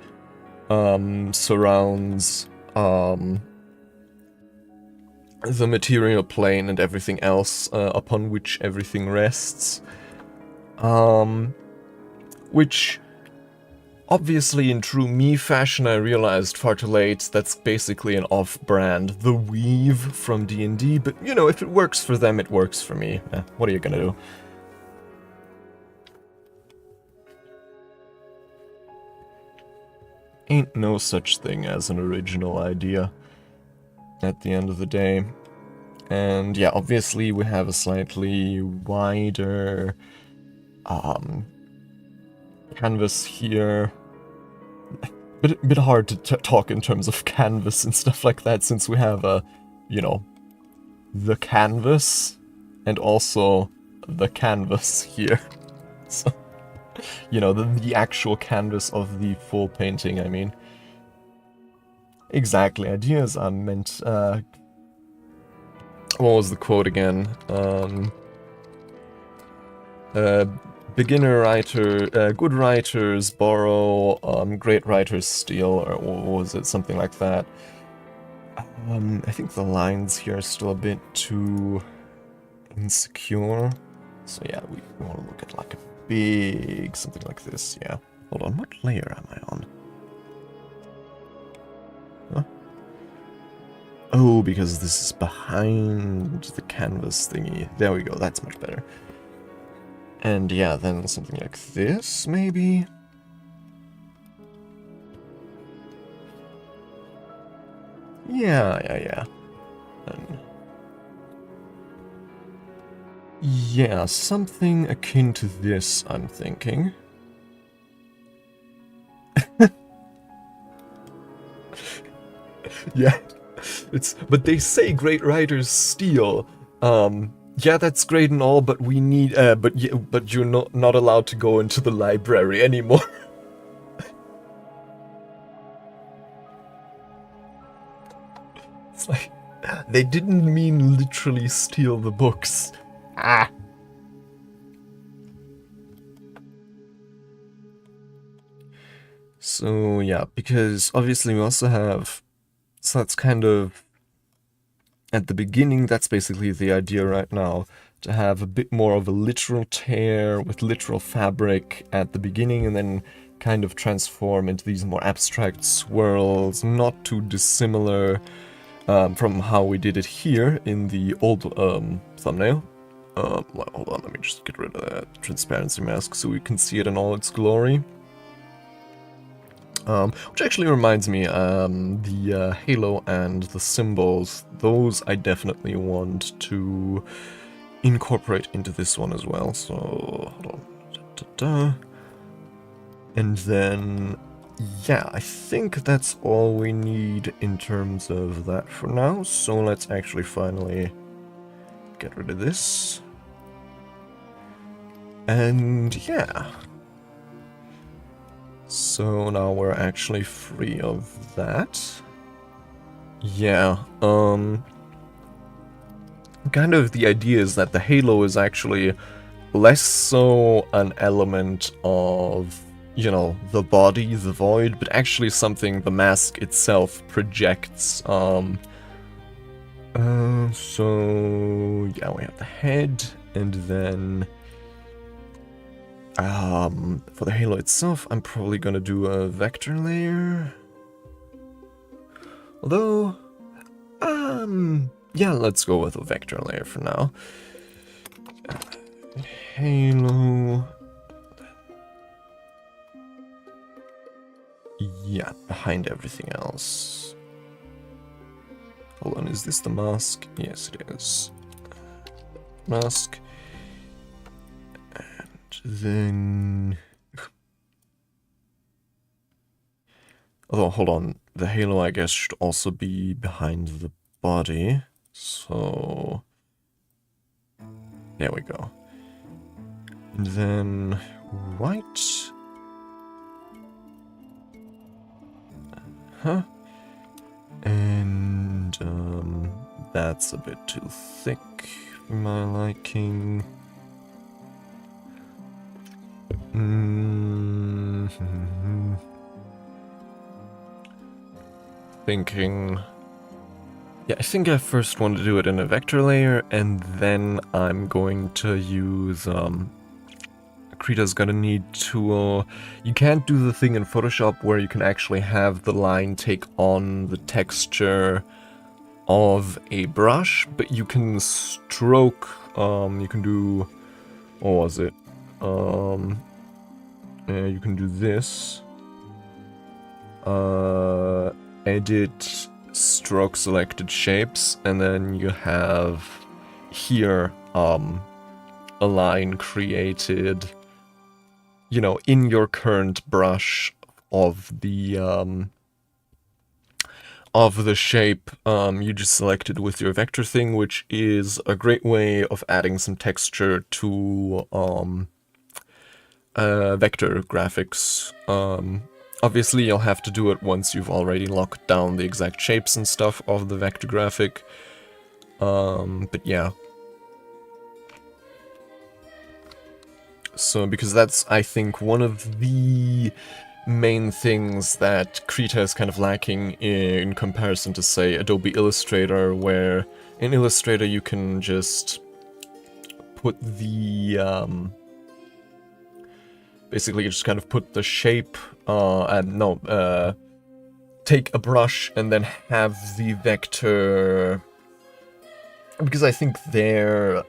[SPEAKER 1] surrounds the material plane and everything else upon which everything rests. Which, obviously, in true me fashion, I realized far too late, that's basically an off-brand, the weave from D&D, but, you know, if it works for them, it works for me. What are you gonna do? Ain't no such thing as an original idea, at the end of the day. And yeah, obviously we have a slightly wider canvas here, bit hard to talk in terms of canvas and stuff like that, since we have you know, the canvas and also the canvas here. So, you know, the actual canvas of the full painting, I mean. Exactly, ideas are meant, what was the quote again? Beginner writer, good writers borrow, great writers steal, or was it something like that? I think the lines here are still a bit too insecure. So yeah, we want to look at like a big something like this, yeah. Hold on, what layer am I on? Huh? Oh, because this is behind the canvas thingy. There we go, that's much better. And yeah, then something like this, maybe? Yeah. And yeah, something akin to this, I'm thinking. Yeah, but they say great writers steal. Yeah, that's great and all, but we need, but you're not allowed to go into the library anymore. It's like, they didn't mean literally steal the books. Ah. So yeah, because obviously we also have, so that's kind of, at the beginning, that's basically the idea right now, to have a bit more of a literal tear with literal fabric at the beginning, and then kind of transform into these more abstract swirls, not too dissimilar from how we did it here in the old thumbnail. Well, hold on, let me just get rid of that transparency mask so we can see it in all its glory. Which actually reminds me, the halo and the symbols, those I definitely want to incorporate into this one as well. So, hold on. And then, yeah, I think that's all we need in terms of that for now. So let's actually finally get rid of this. And yeah. So now we're actually free of that. Yeah, kind of the idea is that the halo is actually less so an element of, you know, the body, the void, but actually something the mask itself projects. So yeah, we have the head, and then for the halo itself, I'm probably gonna do a vector layer. Although, yeah, let's go with a vector layer for now. Halo. Yeah, behind everything else. Hold on, is this the mask? Yes, it is. Mask. And then... Although, hold on, the halo, I guess, should also be behind the body. So... there we go. And then... white... huh? And, that's a bit too thick for my liking. Thinking... yeah, I think I first want to do it in a vector layer, and then I'm going to use, Krita's gonna need to, you can't do the thing in Photoshop where you can actually have the line take on the texture of a brush, but you can stroke, you can do, what was it, you can do this, edit stroke selected shapes, and then you have here, a line created, you know, in your current brush of the shape you just selected with your vector thing, which is a great way of adding some texture to vector graphics. Obviously, you'll have to do it once you've already locked down the exact shapes and stuff of the vector graphic. But yeah. So, because that's, I think, one of the main things that Krita is kind of lacking in comparison to, say, Adobe Illustrator, where in Illustrator you can just put the, basically you just kind of put the shape, take a brush and then have the vector, because I think their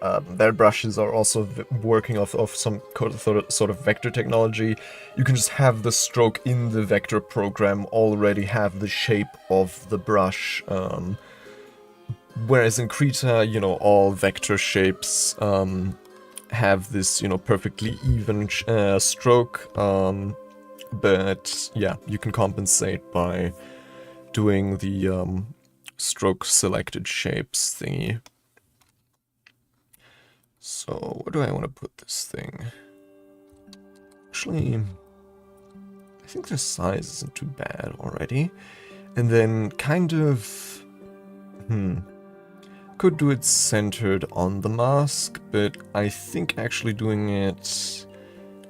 [SPEAKER 1] brushes are also working off of some sort of vector technology. You can just have the stroke in the vector program already have the shape of the brush. Whereas in Krita, you know, all vector shapes have this, you know, perfectly even stroke. But yeah, you can compensate by doing the stroke selected shapes thingy. So, where do I want to put this thing? Actually, I think the size isn't too bad already. And then kind of, could do it centered on the mask, but I think actually doing it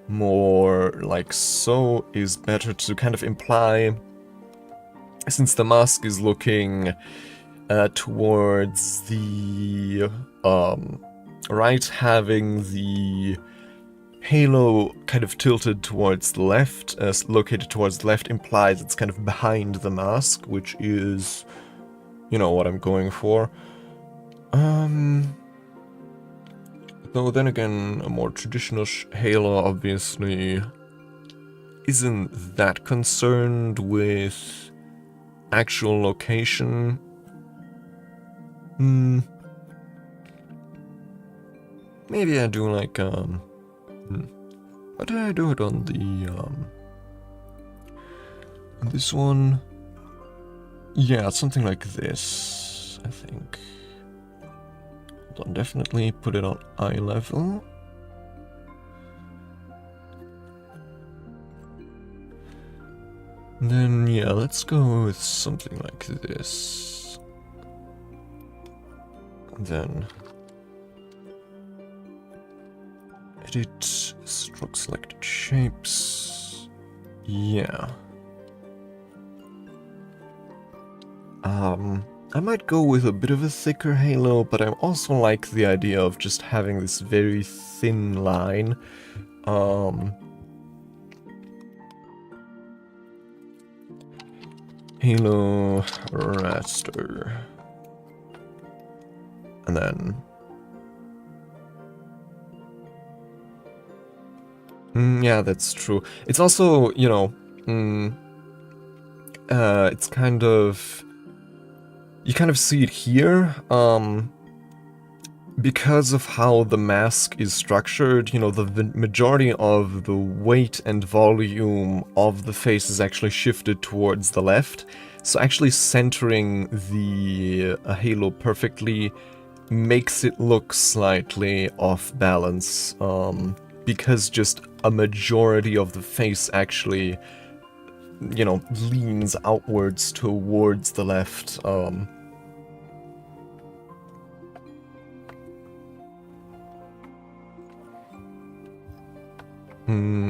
[SPEAKER 1] more like so is better to kind of imply, since the mask is looking towards the right, having the halo kind of tilted towards the left, located towards the left, implies it's kind of behind the mask, which is, you know, what I'm going for. Though then again, a more traditional halo obviously isn't that concerned with actual location. Maybe I do like, how did I do it on the, on this one? Yeah, something like this, I think. Hold on, definitely put it on eye level. And then, yeah, let's go with something like this. And then edit, stroke selected shapes. Yeah. I might go with a bit of a thicker halo, but I also like the idea of just having this very thin line. Halo raster. And then yeah, that's true. It's also, you know, it's kind of, you kind of see it here, because of how the mask is structured, you know, the majority of the weight and volume of the face is actually shifted towards the left. So actually centering the halo perfectly makes it look slightly off balance, because just a majority of the face actually, you know, leans outwards towards the left.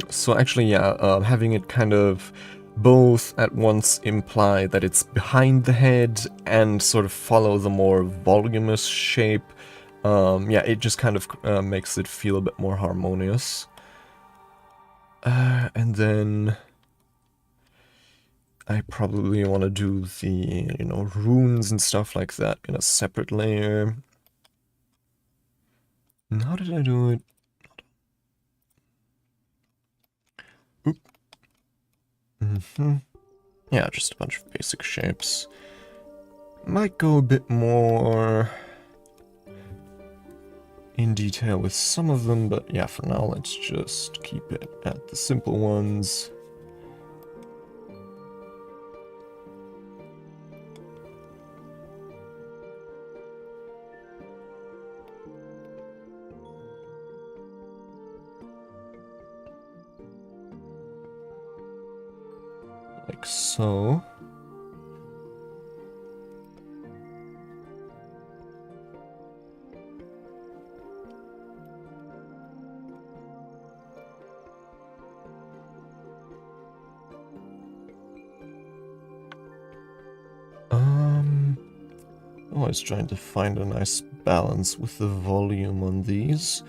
[SPEAKER 1] So actually, yeah, having it kind of both at once imply that it's behind the head and sort of follow the more voluminous shape, yeah, it just kind of makes it feel a bit more harmonious. And then I probably want to do the, you know, runes and stuff like that in a separate layer. And how did I do it? Oop. Yeah, just a bunch of basic shapes. Might go a bit more in detail with some of them, but yeah, for now let's just keep it at the simple ones. like so. Always trying to find a nice balance with the volume on these.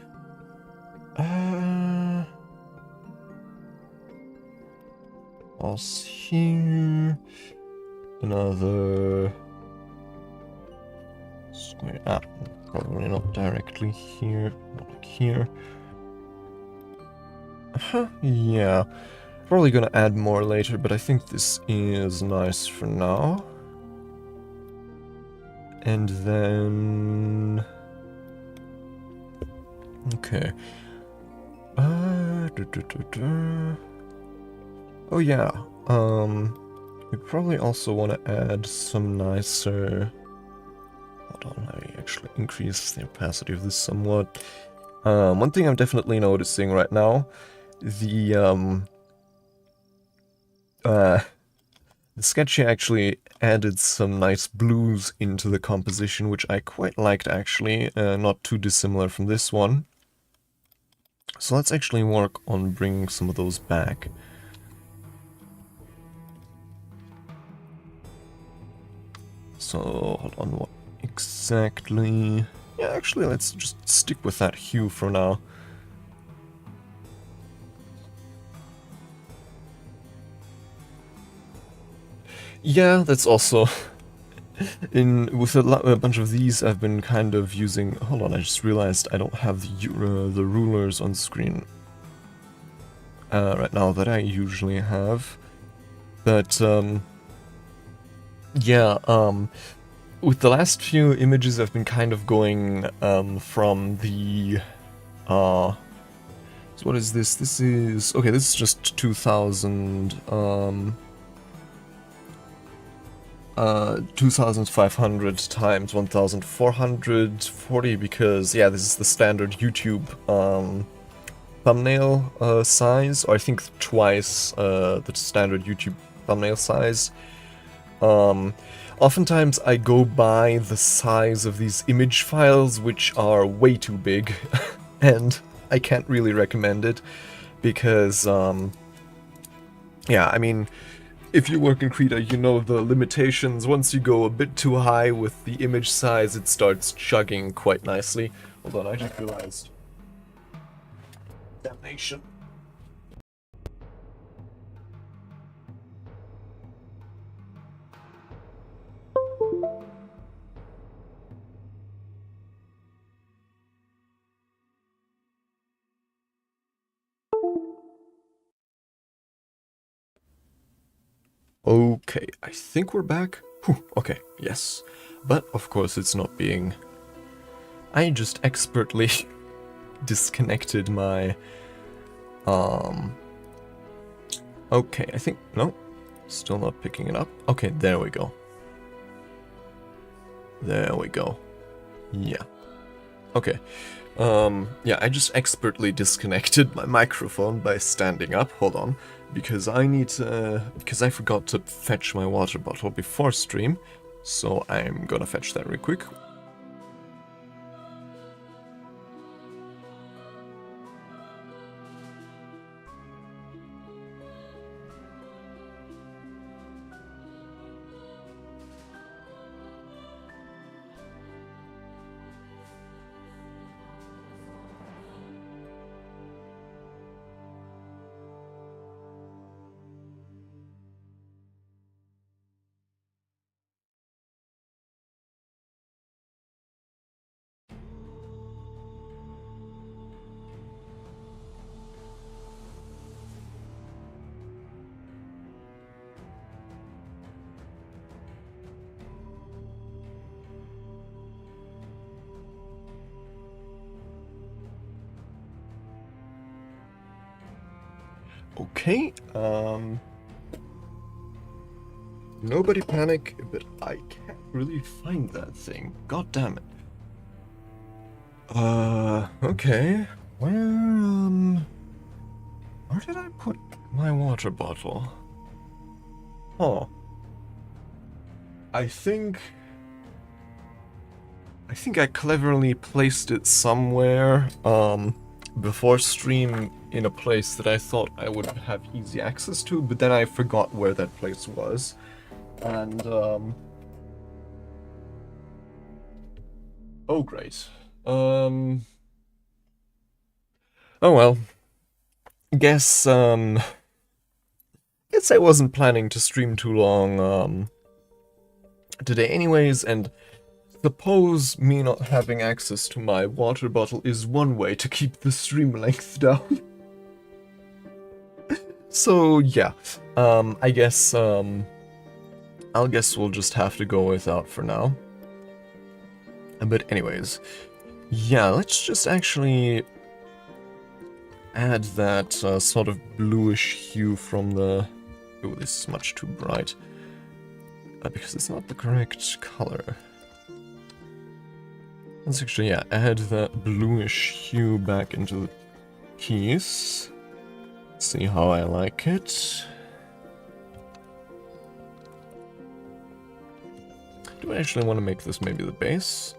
[SPEAKER 1] Pause here. Another square. Probably not directly here. Not like here. Yeah. Probably gonna add more later, but I think this is nice for now. And then... okay. Oh yeah, we probably also want to add some nicer... hold on, let me actually increase the opacity of this somewhat. One thing I'm definitely noticing right now, the sketch here actually added some nice blues into the composition, which I quite liked actually, not too dissimilar from this one. So let's actually work on bringing some of those back. So, hold on, what exactly? Yeah, actually, let's just stick with that hue for now. Yeah, that's also... with a bunch of these, I've been kind of using... hold on, I just realized I don't have the rulers on screen right now that I usually have. But, yeah, with the last few images, I've been kind of going from the... so what is this? This is... okay, this is just 2000... 2500 times 1440, because, yeah, this is the standard YouTube thumbnail size, or I think twice the standard YouTube thumbnail size. Oftentimes I go by the size of these image files, which are way too big, and I can't really recommend it, because, yeah, I mean, if you work in Krita, you know the limitations. Once you go a bit too high with the image size, it starts chugging quite nicely. Hold on, I just realized. Damnation. Okay, I think we're back. Whew, okay, yes. But, of course, it's not being... I just expertly disconnected my... Okay, I think... no. Still not picking it up. Okay, there we go. There we go. Yeah. Okay. Yeah, I just expertly disconnected my microphone by standing up. Hold on. Because I need to... because I forgot to fetch my water bottle before stream. So I'm gonna fetch that real quick. Okay, nobody panic, but I can't really find that thing. God damn it. Okay. Where did I put my water bottle? Huh. I think I cleverly placed it somewhere, before stream in a place that I thought I would have easy access to, but then I forgot where that place was. And, oh great. Oh well. Guess I wasn't planning to stream too long, today anyways, and suppose me not having access to my water bottle is one way to keep the stream length down. So yeah, I guess, I'll guess we'll just have to go without for now. But anyways, yeah, let's just actually add that sort of bluish hue from the... Oh, this is much too bright. Because it's not the correct color. Let's actually, yeah, add that bluish hue back into the piece. See how I like it. Do I actually want to make this maybe the base?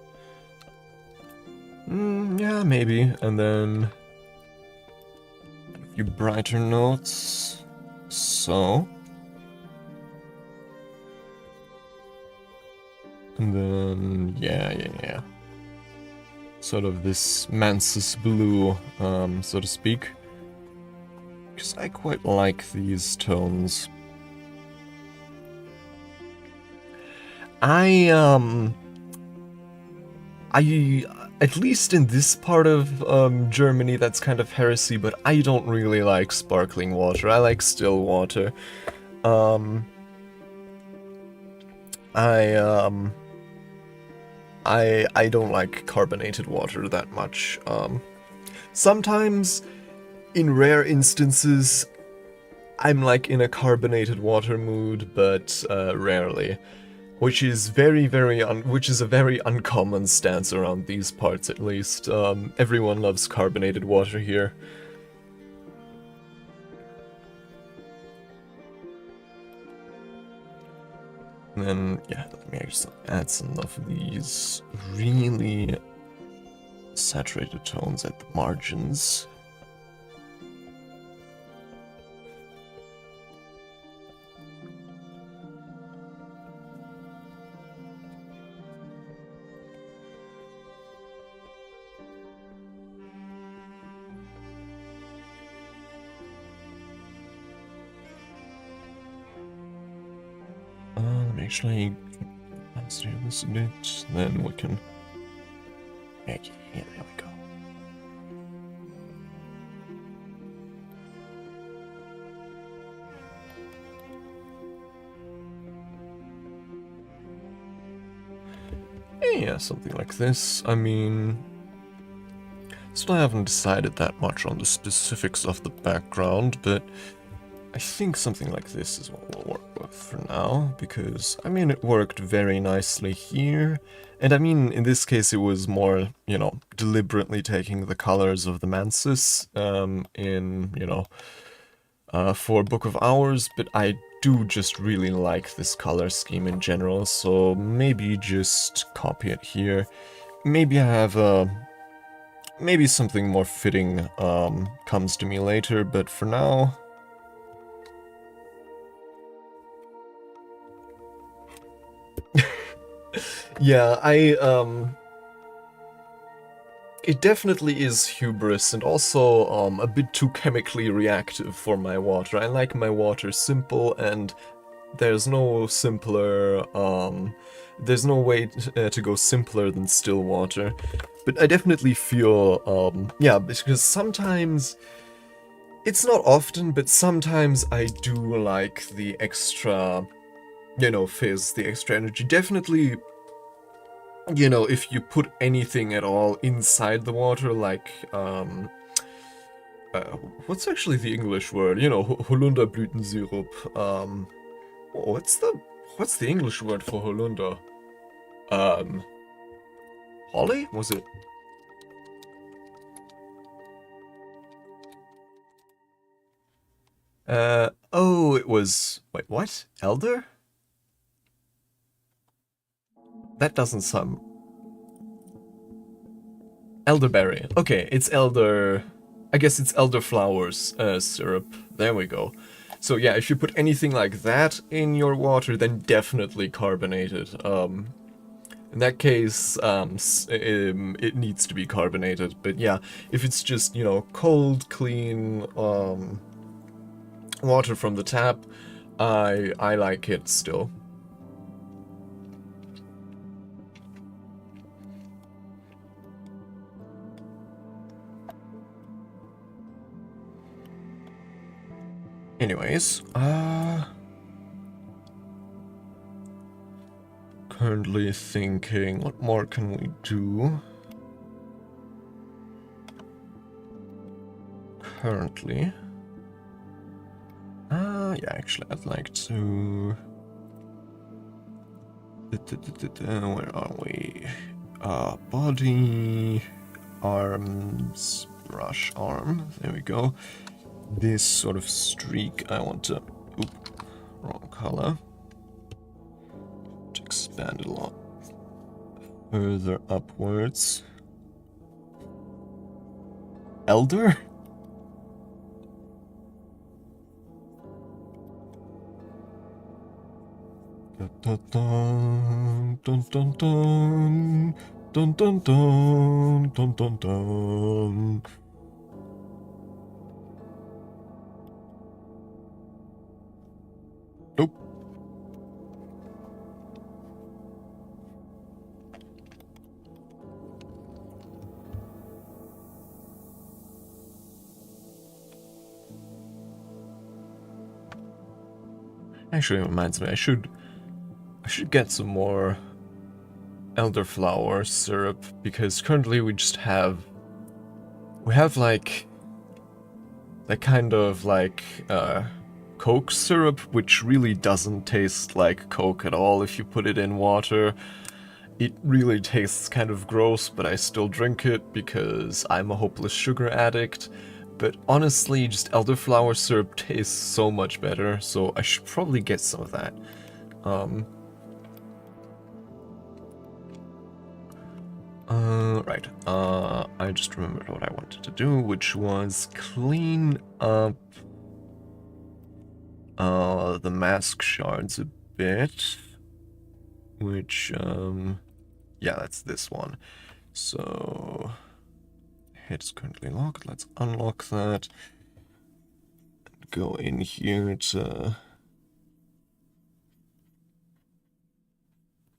[SPEAKER 1] Yeah, maybe. And then a few brighter notes. So. And then, yeah. Sort of this Mansus blue, so to speak. Because I quite like these tones. At least in this part of Germany, that's kind of heresy, but I don't really like sparkling water. I like still water. I don't like carbonated water that much. Sometimes, in rare instances, I'm like in a carbonated water mood, but rarely. Which is a very uncommon stance around these parts, at least. Everyone loves carbonated water here. And then, yeah, let me just add some of these really saturated tones at the margins. Actually, let's do this a bit, then we can... Yeah, there we go. Yeah, something like this. I mean... Still haven't decided that much on the specifics of the background, but I think something like this is what we'll work with for now, because, I mean, it worked very nicely here, and I mean, in this case it was more, you know, deliberately taking the colors of the Mansus, in, you know, for Book of Hours, but I do just really like this color scheme in general, so maybe just copy it here. Maybe I have maybe something more fitting, comes to me later, but for now... Yeah, it definitely is hubris and also a bit too chemically reactive for my water. I like my water simple, and there's no simpler, there's no way to go simpler than still water. But I definitely feel, yeah, because sometimes, it's not often, but sometimes I do like the extra, you know, fizz, the extra energy. Definitely, you know, if you put anything at all inside the water, like, what's actually the English word? You know, Holunderblütensirup. What's the English word for Holunder? Holly? Was it? Oh, it was... Wait, what? Elder? That doesn't sound... Elderberry. Okay, it's elder... I guess it's elderflowers syrup. There we go. So yeah, if you put anything like that in your water, then definitely carbonated. In that case, it needs to be carbonated. But yeah, if it's just, you know, cold, clean water from the tap, I like it still. Anyways, currently thinking, what more can we do? Currently, yeah, actually, I'd like to. Where are we? Body, arms, brush arm. There we go. This sort of streak I want to, oop, wrong color, to expand it a lot further upwards. Elder? Dun dun dun dun dun dun dun dun dun dun dun. Nope. Actually, it reminds me, I should get some more elderflower syrup, because currently we have like that kind of like Coke syrup, which really doesn't taste like Coke at all if you put it in water. It really tastes kind of gross, but I still drink it because I'm a hopeless sugar addict. But honestly, just elderflower syrup tastes so much better, so I should probably get some of that. Right. I just remembered what I wanted to do, which was clean up the mask shards a bit, which, yeah, that's this one. So, head is currently locked. Let's unlock that. And go in here to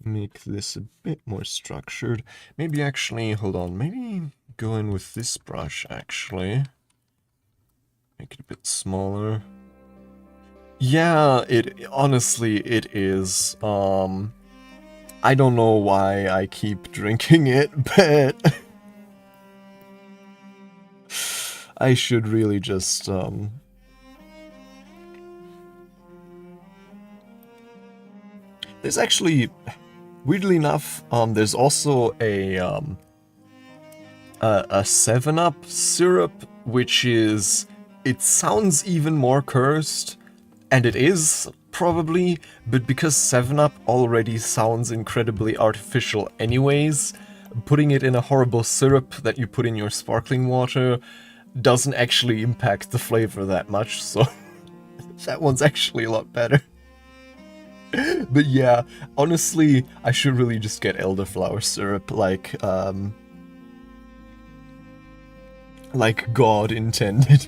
[SPEAKER 1] make this a bit more structured. Maybe actually, hold on, maybe go in with this brush, actually. Make it a bit smaller. Yeah, honestly, it is. I don't know why I keep drinking it, but I should really just, There's actually, weirdly enough, there's also a 7-Up syrup, which is, it sounds even more cursed, and it is, probably, but because 7-Up already sounds incredibly artificial anyways, putting it in a horrible syrup that you put in your sparkling water doesn't actually impact the flavor that much, so that one's actually a lot better. But yeah, honestly, I should really just get elderflower syrup, like God intended.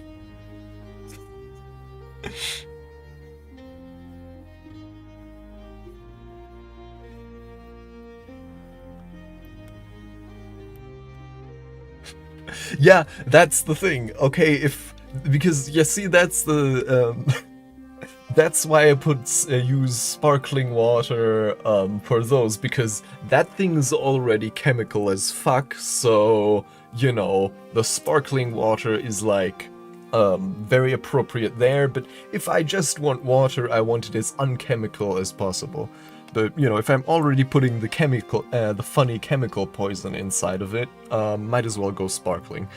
[SPEAKER 1] Yeah, that's the thing. Okay, because you see, that's the that's why I use sparkling water for those, because that thing's already chemical as fuck. So you know, the sparkling water is like very appropriate there. But if I just want water, I want it as unchemical as possible. But, you know, if I'm already putting the funny chemical poison inside of it, might as well go sparkling.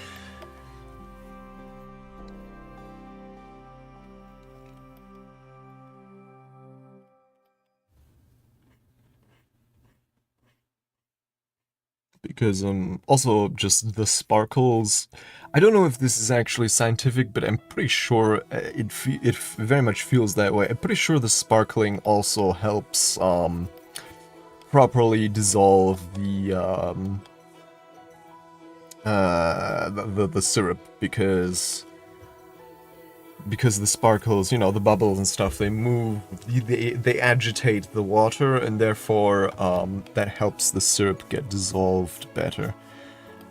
[SPEAKER 1] because also just the sparkles. I don't know if this is actually scientific, but I'm pretty sure it very much feels that way. I'm pretty sure the sparkling also helps properly dissolve the syrup, because the sparkles, you know, the bubbles and stuff, they move, they agitate the water, and therefore that helps the syrup get dissolved better.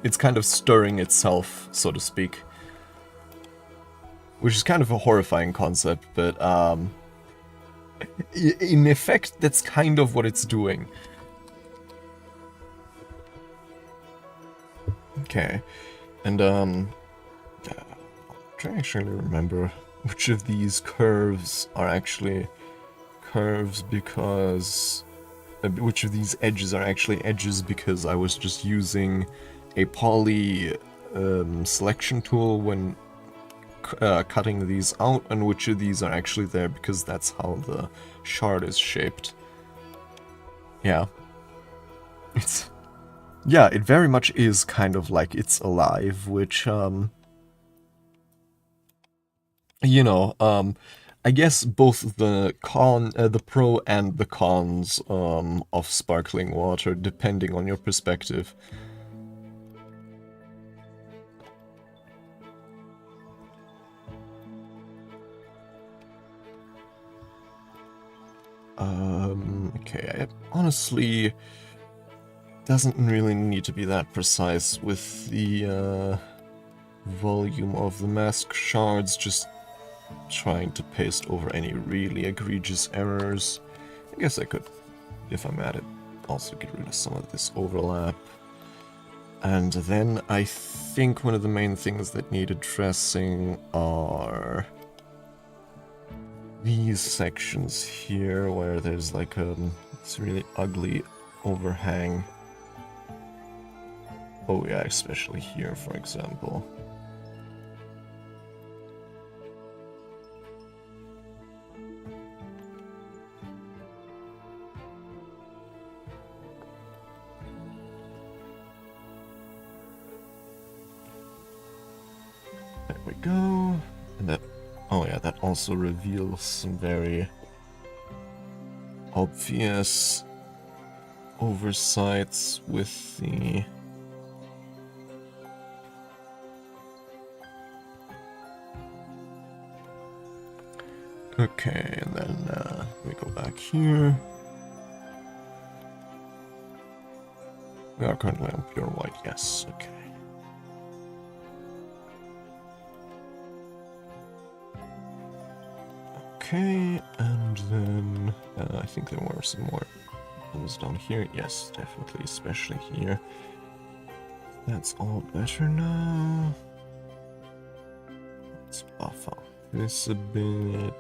[SPEAKER 1] It's kind of stirring itself, so to speak. Which is kind of a horrifying concept, but in effect, that's kind of what it's doing. Okay, and I'm trying to actually remember which of these curves are actually curves because... which of these edges are actually edges because I was just using a poly selection tool when cutting these out, and which of these are actually there because that's how the shard is shaped. Yeah. Yeah, it very much is kind of like it's alive, which, you know, I guess both the pro and the cons of sparkling water, depending on your perspective. Okay, I honestly doesn't really need to be that precise with the volume of the mask shards, just trying to paste over any really egregious errors. I guess I could, if I'm at it, also get rid of some of this overlap. And then I think one of the main things that need addressing are these sections here, where there's like this really ugly overhang. Oh yeah, especially here, for example. There we go. And that, oh yeah, that also reveals some very obvious oversights with the... Okay, and then we go back here. We are currently on pure white, yes, okay. Okay, and then I think there were some more ones down here. Yes, definitely, especially here. That's all better now. Let's buff out this a bit.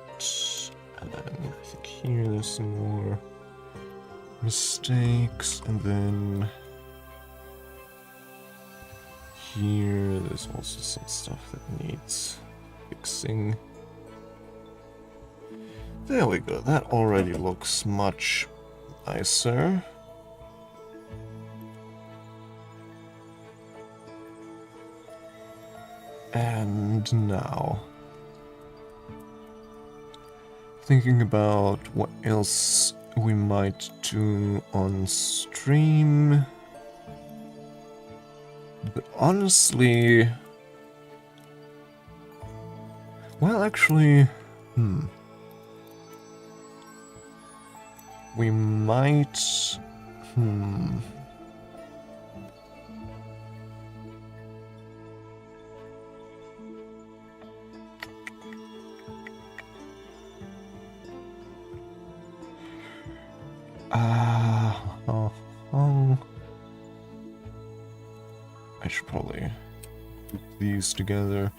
[SPEAKER 1] And then I think here there's some more mistakes. And then here there's also some stuff that needs fixing. There we go, that already looks much nicer. And now, thinking about what else we might do on stream. But honestly, well, actually, we might, I should probably put these together.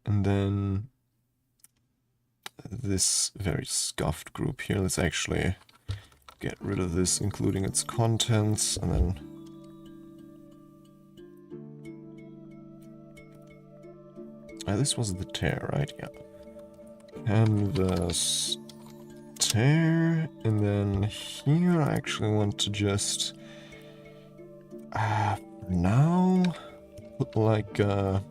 [SPEAKER 1] And then this very scuffed group here, let's actually get rid of this, including its contents, and then this was the tear, right? Yeah. Canvas tear, and then here I actually want to just now put like a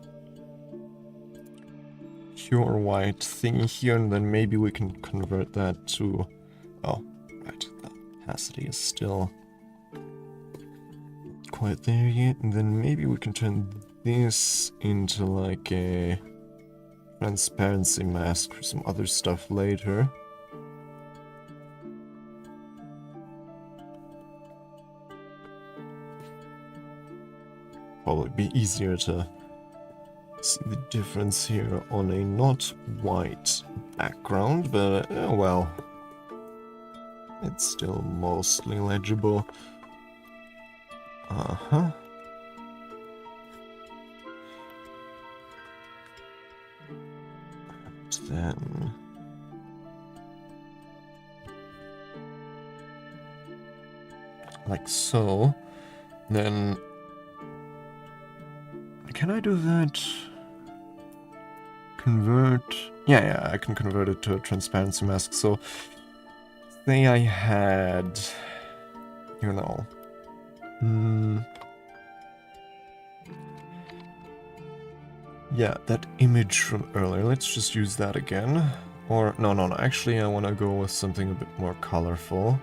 [SPEAKER 1] pure white thingy here, and then maybe we can convert that to, oh right, the opacity is still quite there yet, and then maybe we can turn this into like a transparency mask for some other stuff later. Probably be easier to see the difference here on a not white background, but well, it's still mostly legible. And then like so. Then can I do that? Convert. Yeah, I can convert it to a transparency mask. So say I had, you know, yeah, that image from earlier. Let's just use that again. Or no, actually I want to go with something a bit more colorful.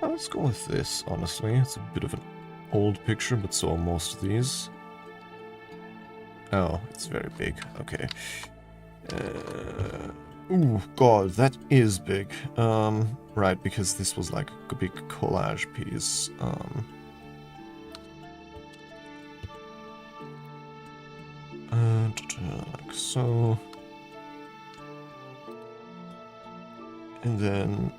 [SPEAKER 1] Let's go with this, honestly. It's a bit of an old picture, but so are most of these. Oh, it's very big. Okay. Ooh, God, that is big. Right, because this was like a big collage piece. Like so. And then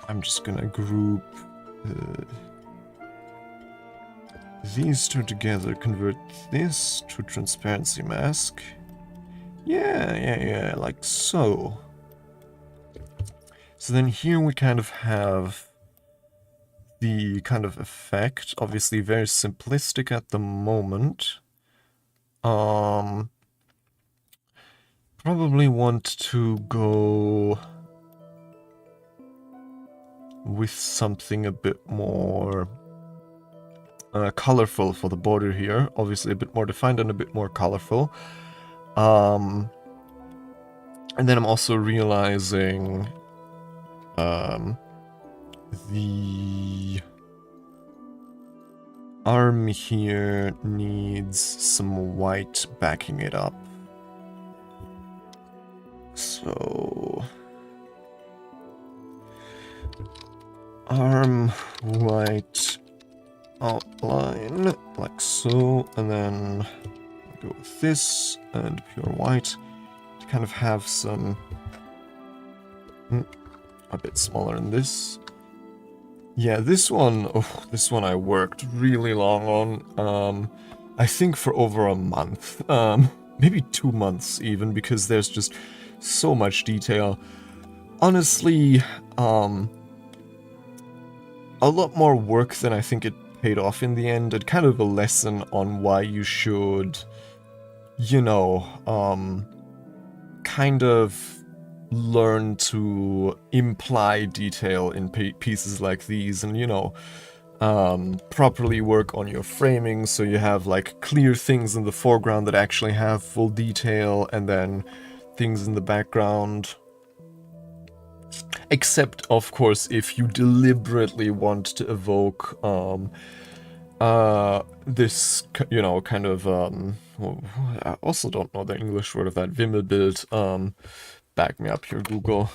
[SPEAKER 1] I'm just gonna group these two together, convert this to transparency mask. Yeah, like so. So then here we kind of have the kind of effect, obviously very simplistic at the moment. Probably want to go with something a bit more colorful for the border here. Obviously a bit more defined and a bit more colorful. And then I'm also realizing the arm here needs some white backing it up. So arm white outline like so, and then go with this and pure white to kind of have some a bit smaller than this. Yeah, this one I worked really long on. I think for over a month, maybe 2 months even, because there's just so much detail. Honestly, a lot more work than I think it paid off in the end, and kind of a lesson on why you should, you know, kind of learn to imply detail in pieces like these, and, you know, properly work on your framing so you have like clear things in the foreground that actually have full detail, and then things in the background. Except, of course, if you deliberately want to evoke this, you know, kind of, I also don't know the English word of that, Wimmelbild. Back me up here, Google.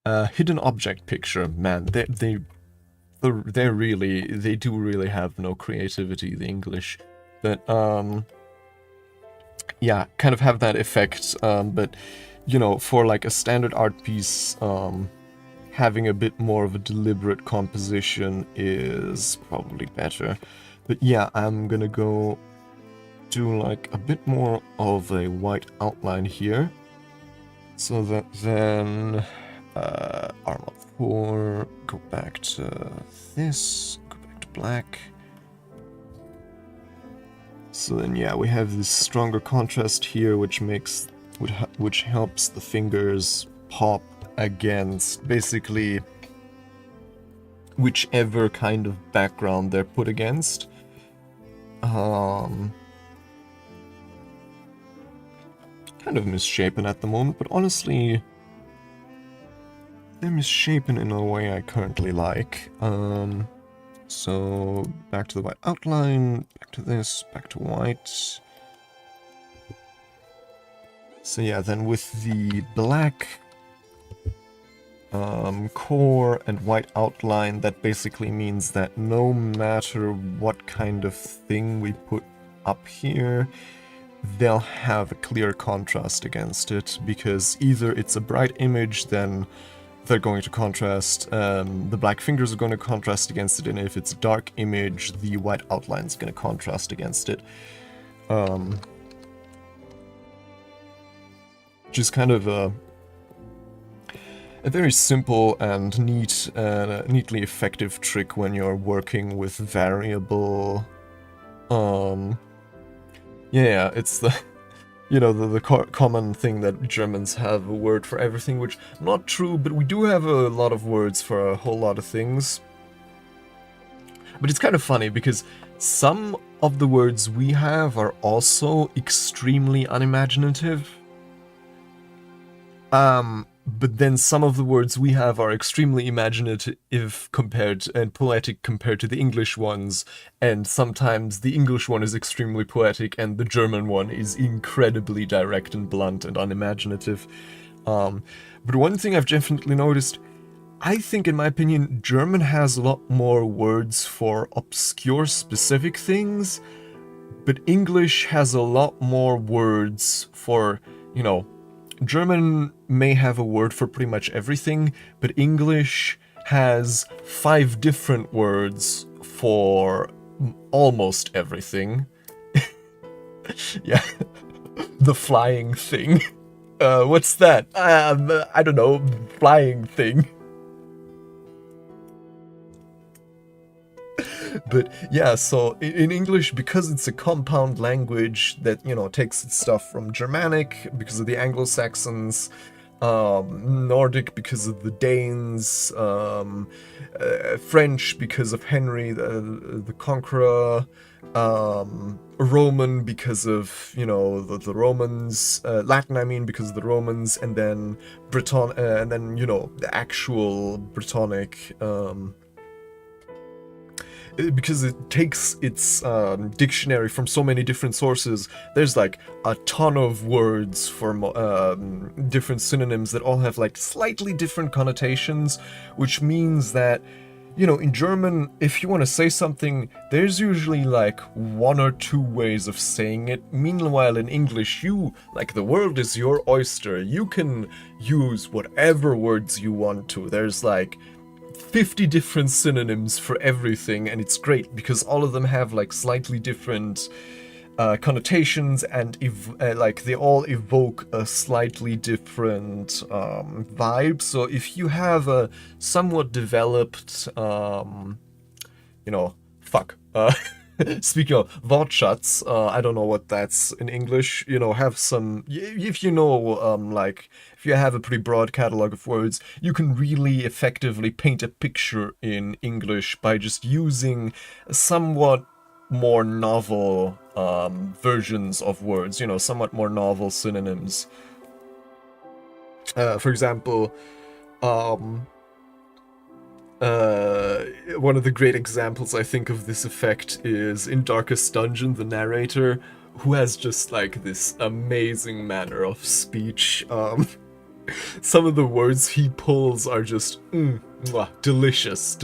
[SPEAKER 1] Hidden object picture. Man, they do really have no creativity, the English. But, yeah, kind of have that effect, but, you know, for like a standard art piece, having a bit more of a deliberate composition is probably better. But yeah, I'm gonna go do like a bit more of a white outline here, so that then arm of core, go back to this, go back to black. So then, yeah, we have this stronger contrast here, which helps the fingers pop against basically whichever kind of background they're put against. Kind of misshapen at the moment, but honestly, they're misshapen in a way I currently like. So back to the white outline, back to this, back to white. So yeah, then with the black core and white outline, that basically means that no matter what kind of thing we put up here, they'll have a clear contrast against it, because either it's a bright image, then they're going to contrast, the black fingers are going to contrast against it, and if it's a dark image, the white outline is going to contrast against it. Which is kind of a very simple and neatly effective trick when you're working with variable. Yeah, it's the the common thing that Germans have a word for everything, which not true, but we do have a lot of words for a whole lot of things. But it's kind of funny because some of the words we have are also extremely unimaginative. But then some of the words we have are extremely imaginative and poetic compared to the English ones, and sometimes the English one is extremely poetic and the German one is incredibly direct and blunt and unimaginative. But one thing I've definitely noticed, I think in my opinion, German has a lot more words for obscure specific things, but English has a lot more words for, German may have a word for pretty much everything, but English has 5 different words for almost everything. Yeah, the flying thing. What's that? I don't know, flying thing. But yeah, so in English, because it's a compound language that, takes its stuff from Germanic because of the Anglo-Saxons, Nordic because of the Danes, French because of Henry the Conqueror, Roman because of, the Romans, Latin, I mean, because of the Romans, and then Breton, and then, the actual Brittonic, because it takes its dictionary from so many different sources. There's like a ton of words for different synonyms that all have like slightly different connotations, which means that, in German, if you want to say something, there's usually like 1 or 2 ways of saying it. Meanwhile, in English, the world is your oyster. You can use whatever words you want to. There's like 50 different synonyms for everything, and it's great because all of them have like slightly different connotations, and they all evoke a slightly different vibe. So if you have a somewhat developed, speaking of Wortschatz, I don't know what that's in English, have some, if if you have a pretty broad catalog of words, you can really effectively paint a picture in English by just using somewhat more novel versions of words, somewhat more novel synonyms. For example, one of the great examples I think of this effect is in Darkest Dungeon, the narrator, who has just like this amazing manner of speech. Some of the words he pulls are just delicious.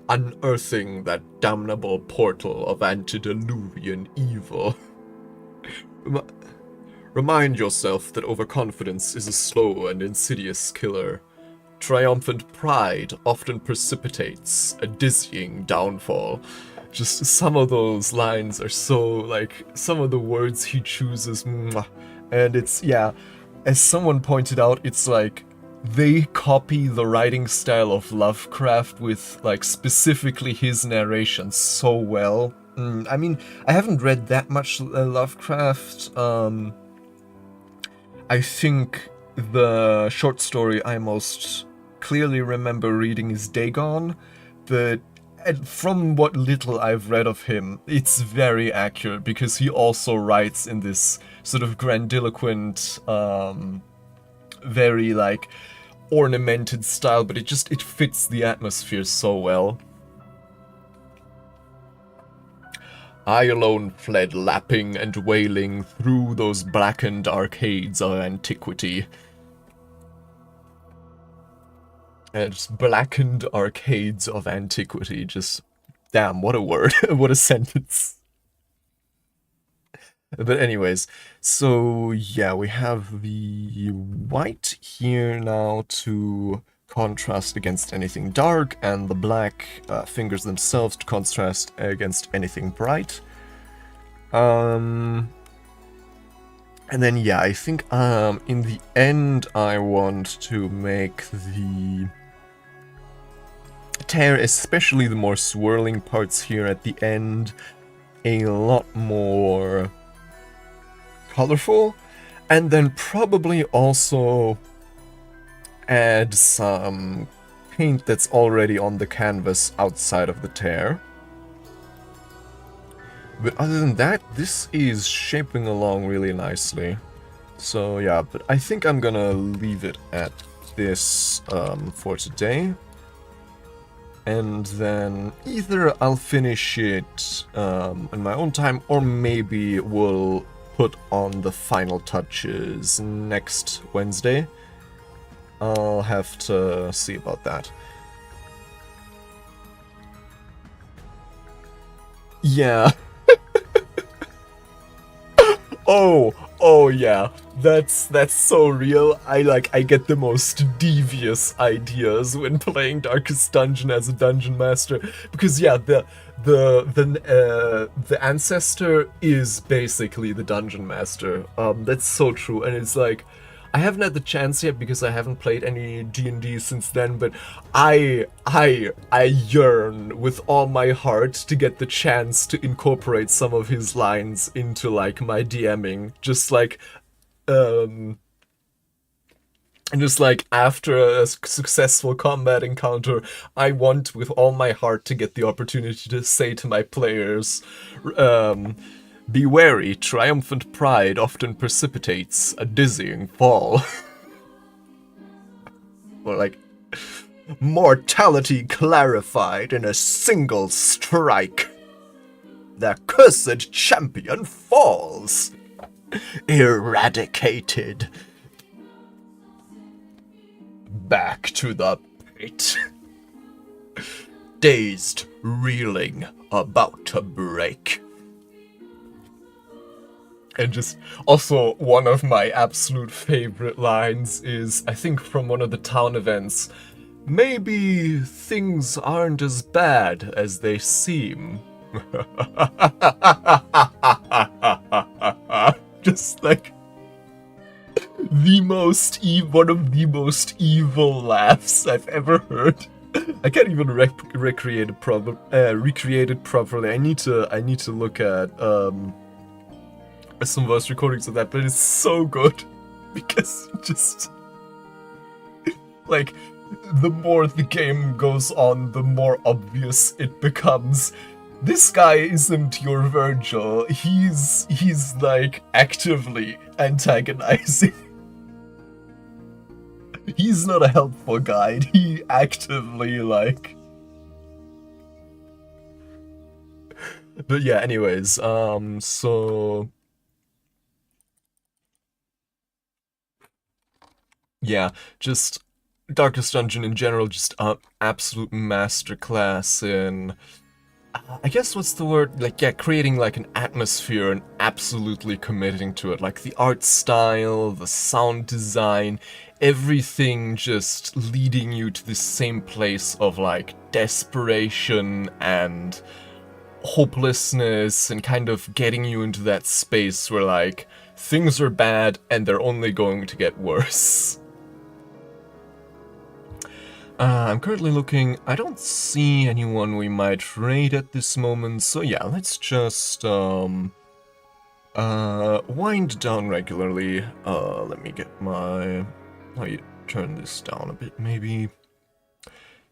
[SPEAKER 1] Unearthing that damnable portal of antediluvian evil. Remind yourself that overconfidence is a slow and insidious killer. Triumphant pride often precipitates a dizzying downfall. Just some of those lines are so, some of the words he chooses, and it's, yeah, as someone pointed out, it's like they copy the writing style of Lovecraft with like specifically his narration so well. I mean, I haven't read that much Lovecraft. I think the short story I most clearly remember reading is Dagon, but from what little I've read of him, it's very accurate because he also writes in this sort of grandiloquent, very like ornamented style, but it fits the atmosphere so well. I alone fled lapping and wailing through those blackened arcades of antiquity. Just blackened arcades of antiquity, just damn, what a word, what a sentence. But anyways, so yeah, we have the white here now to contrast against anything dark, and the black fingers themselves to contrast against anything bright. And then yeah, I think in the end I want to make the tear, especially the more swirling parts here at the end, a lot more colorful, and then probably also add some paint that's already on the canvas outside of the tear. But other than that, this is shaping along really nicely. So yeah, but I think I'm gonna leave it at this for today. And then either I'll finish it in my own time, or maybe we'll put on the final touches next Wednesday. I'll have to see about that. Yeah. Oh yeah, that's so real. I get the most devious ideas when playing Darkest Dungeon as a dungeon master, because yeah, the ancestor is basically the dungeon master. That's so true, and it's like, I haven't had the chance yet because I haven't played any D&D since then, but I yearn with all my heart to get the chance to incorporate some of his lines into like my DMing, just like and just like after a successful combat encounter, I want with all my heart to get the opportunity to say to my players, be wary, triumphant pride often precipitates a dizzying fall. Or like, mortality clarified in a single strike. The cursed champion falls. Eradicated. Back to the pit. Dazed, reeling, about to break. And just also one of my absolute favorite lines is, I think from one of the town events, maybe things aren't as bad as they seem. Just like one of the most evil laughs I've ever heard. I can't even recreate it properly. I need to look at some voice recordings of that, but it's so good because just like the more the game goes on, the more obvious it becomes. This guy isn't your Virgil. He's like actively antagonizing. He's not a helpful guide. He actively like. But yeah, anyways, so yeah, just Darkest Dungeon in general, just an absolute masterclass in, I guess what's the word, like, yeah, creating like an atmosphere and absolutely committing to it, like the art style, the sound design, everything just leading you to this same place of like desperation and hopelessness, and kind of getting you into that space where like things are bad and they're only going to get worse. I'm currently looking. I don't see anyone we might trade at this moment, so yeah, let's just wind down regularly. Let me get my... turn this down a bit, maybe.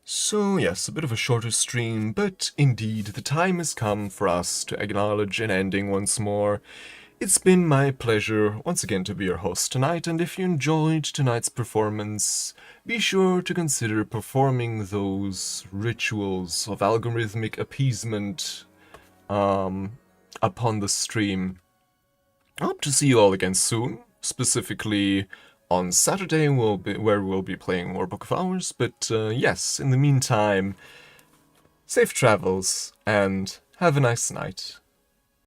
[SPEAKER 1] So yes, a bit of a shorter stream, but indeed, the time has come for us to acknowledge an ending once more. It's been my pleasure once again to be your host tonight, and if you enjoyed tonight's performance, be sure to consider performing those rituals of algorithmic appeasement upon the stream. I hope to see you all again soon, specifically on Saturday where we'll be playing more Book of Hours, but yes, in the meantime, safe travels and have a nice night.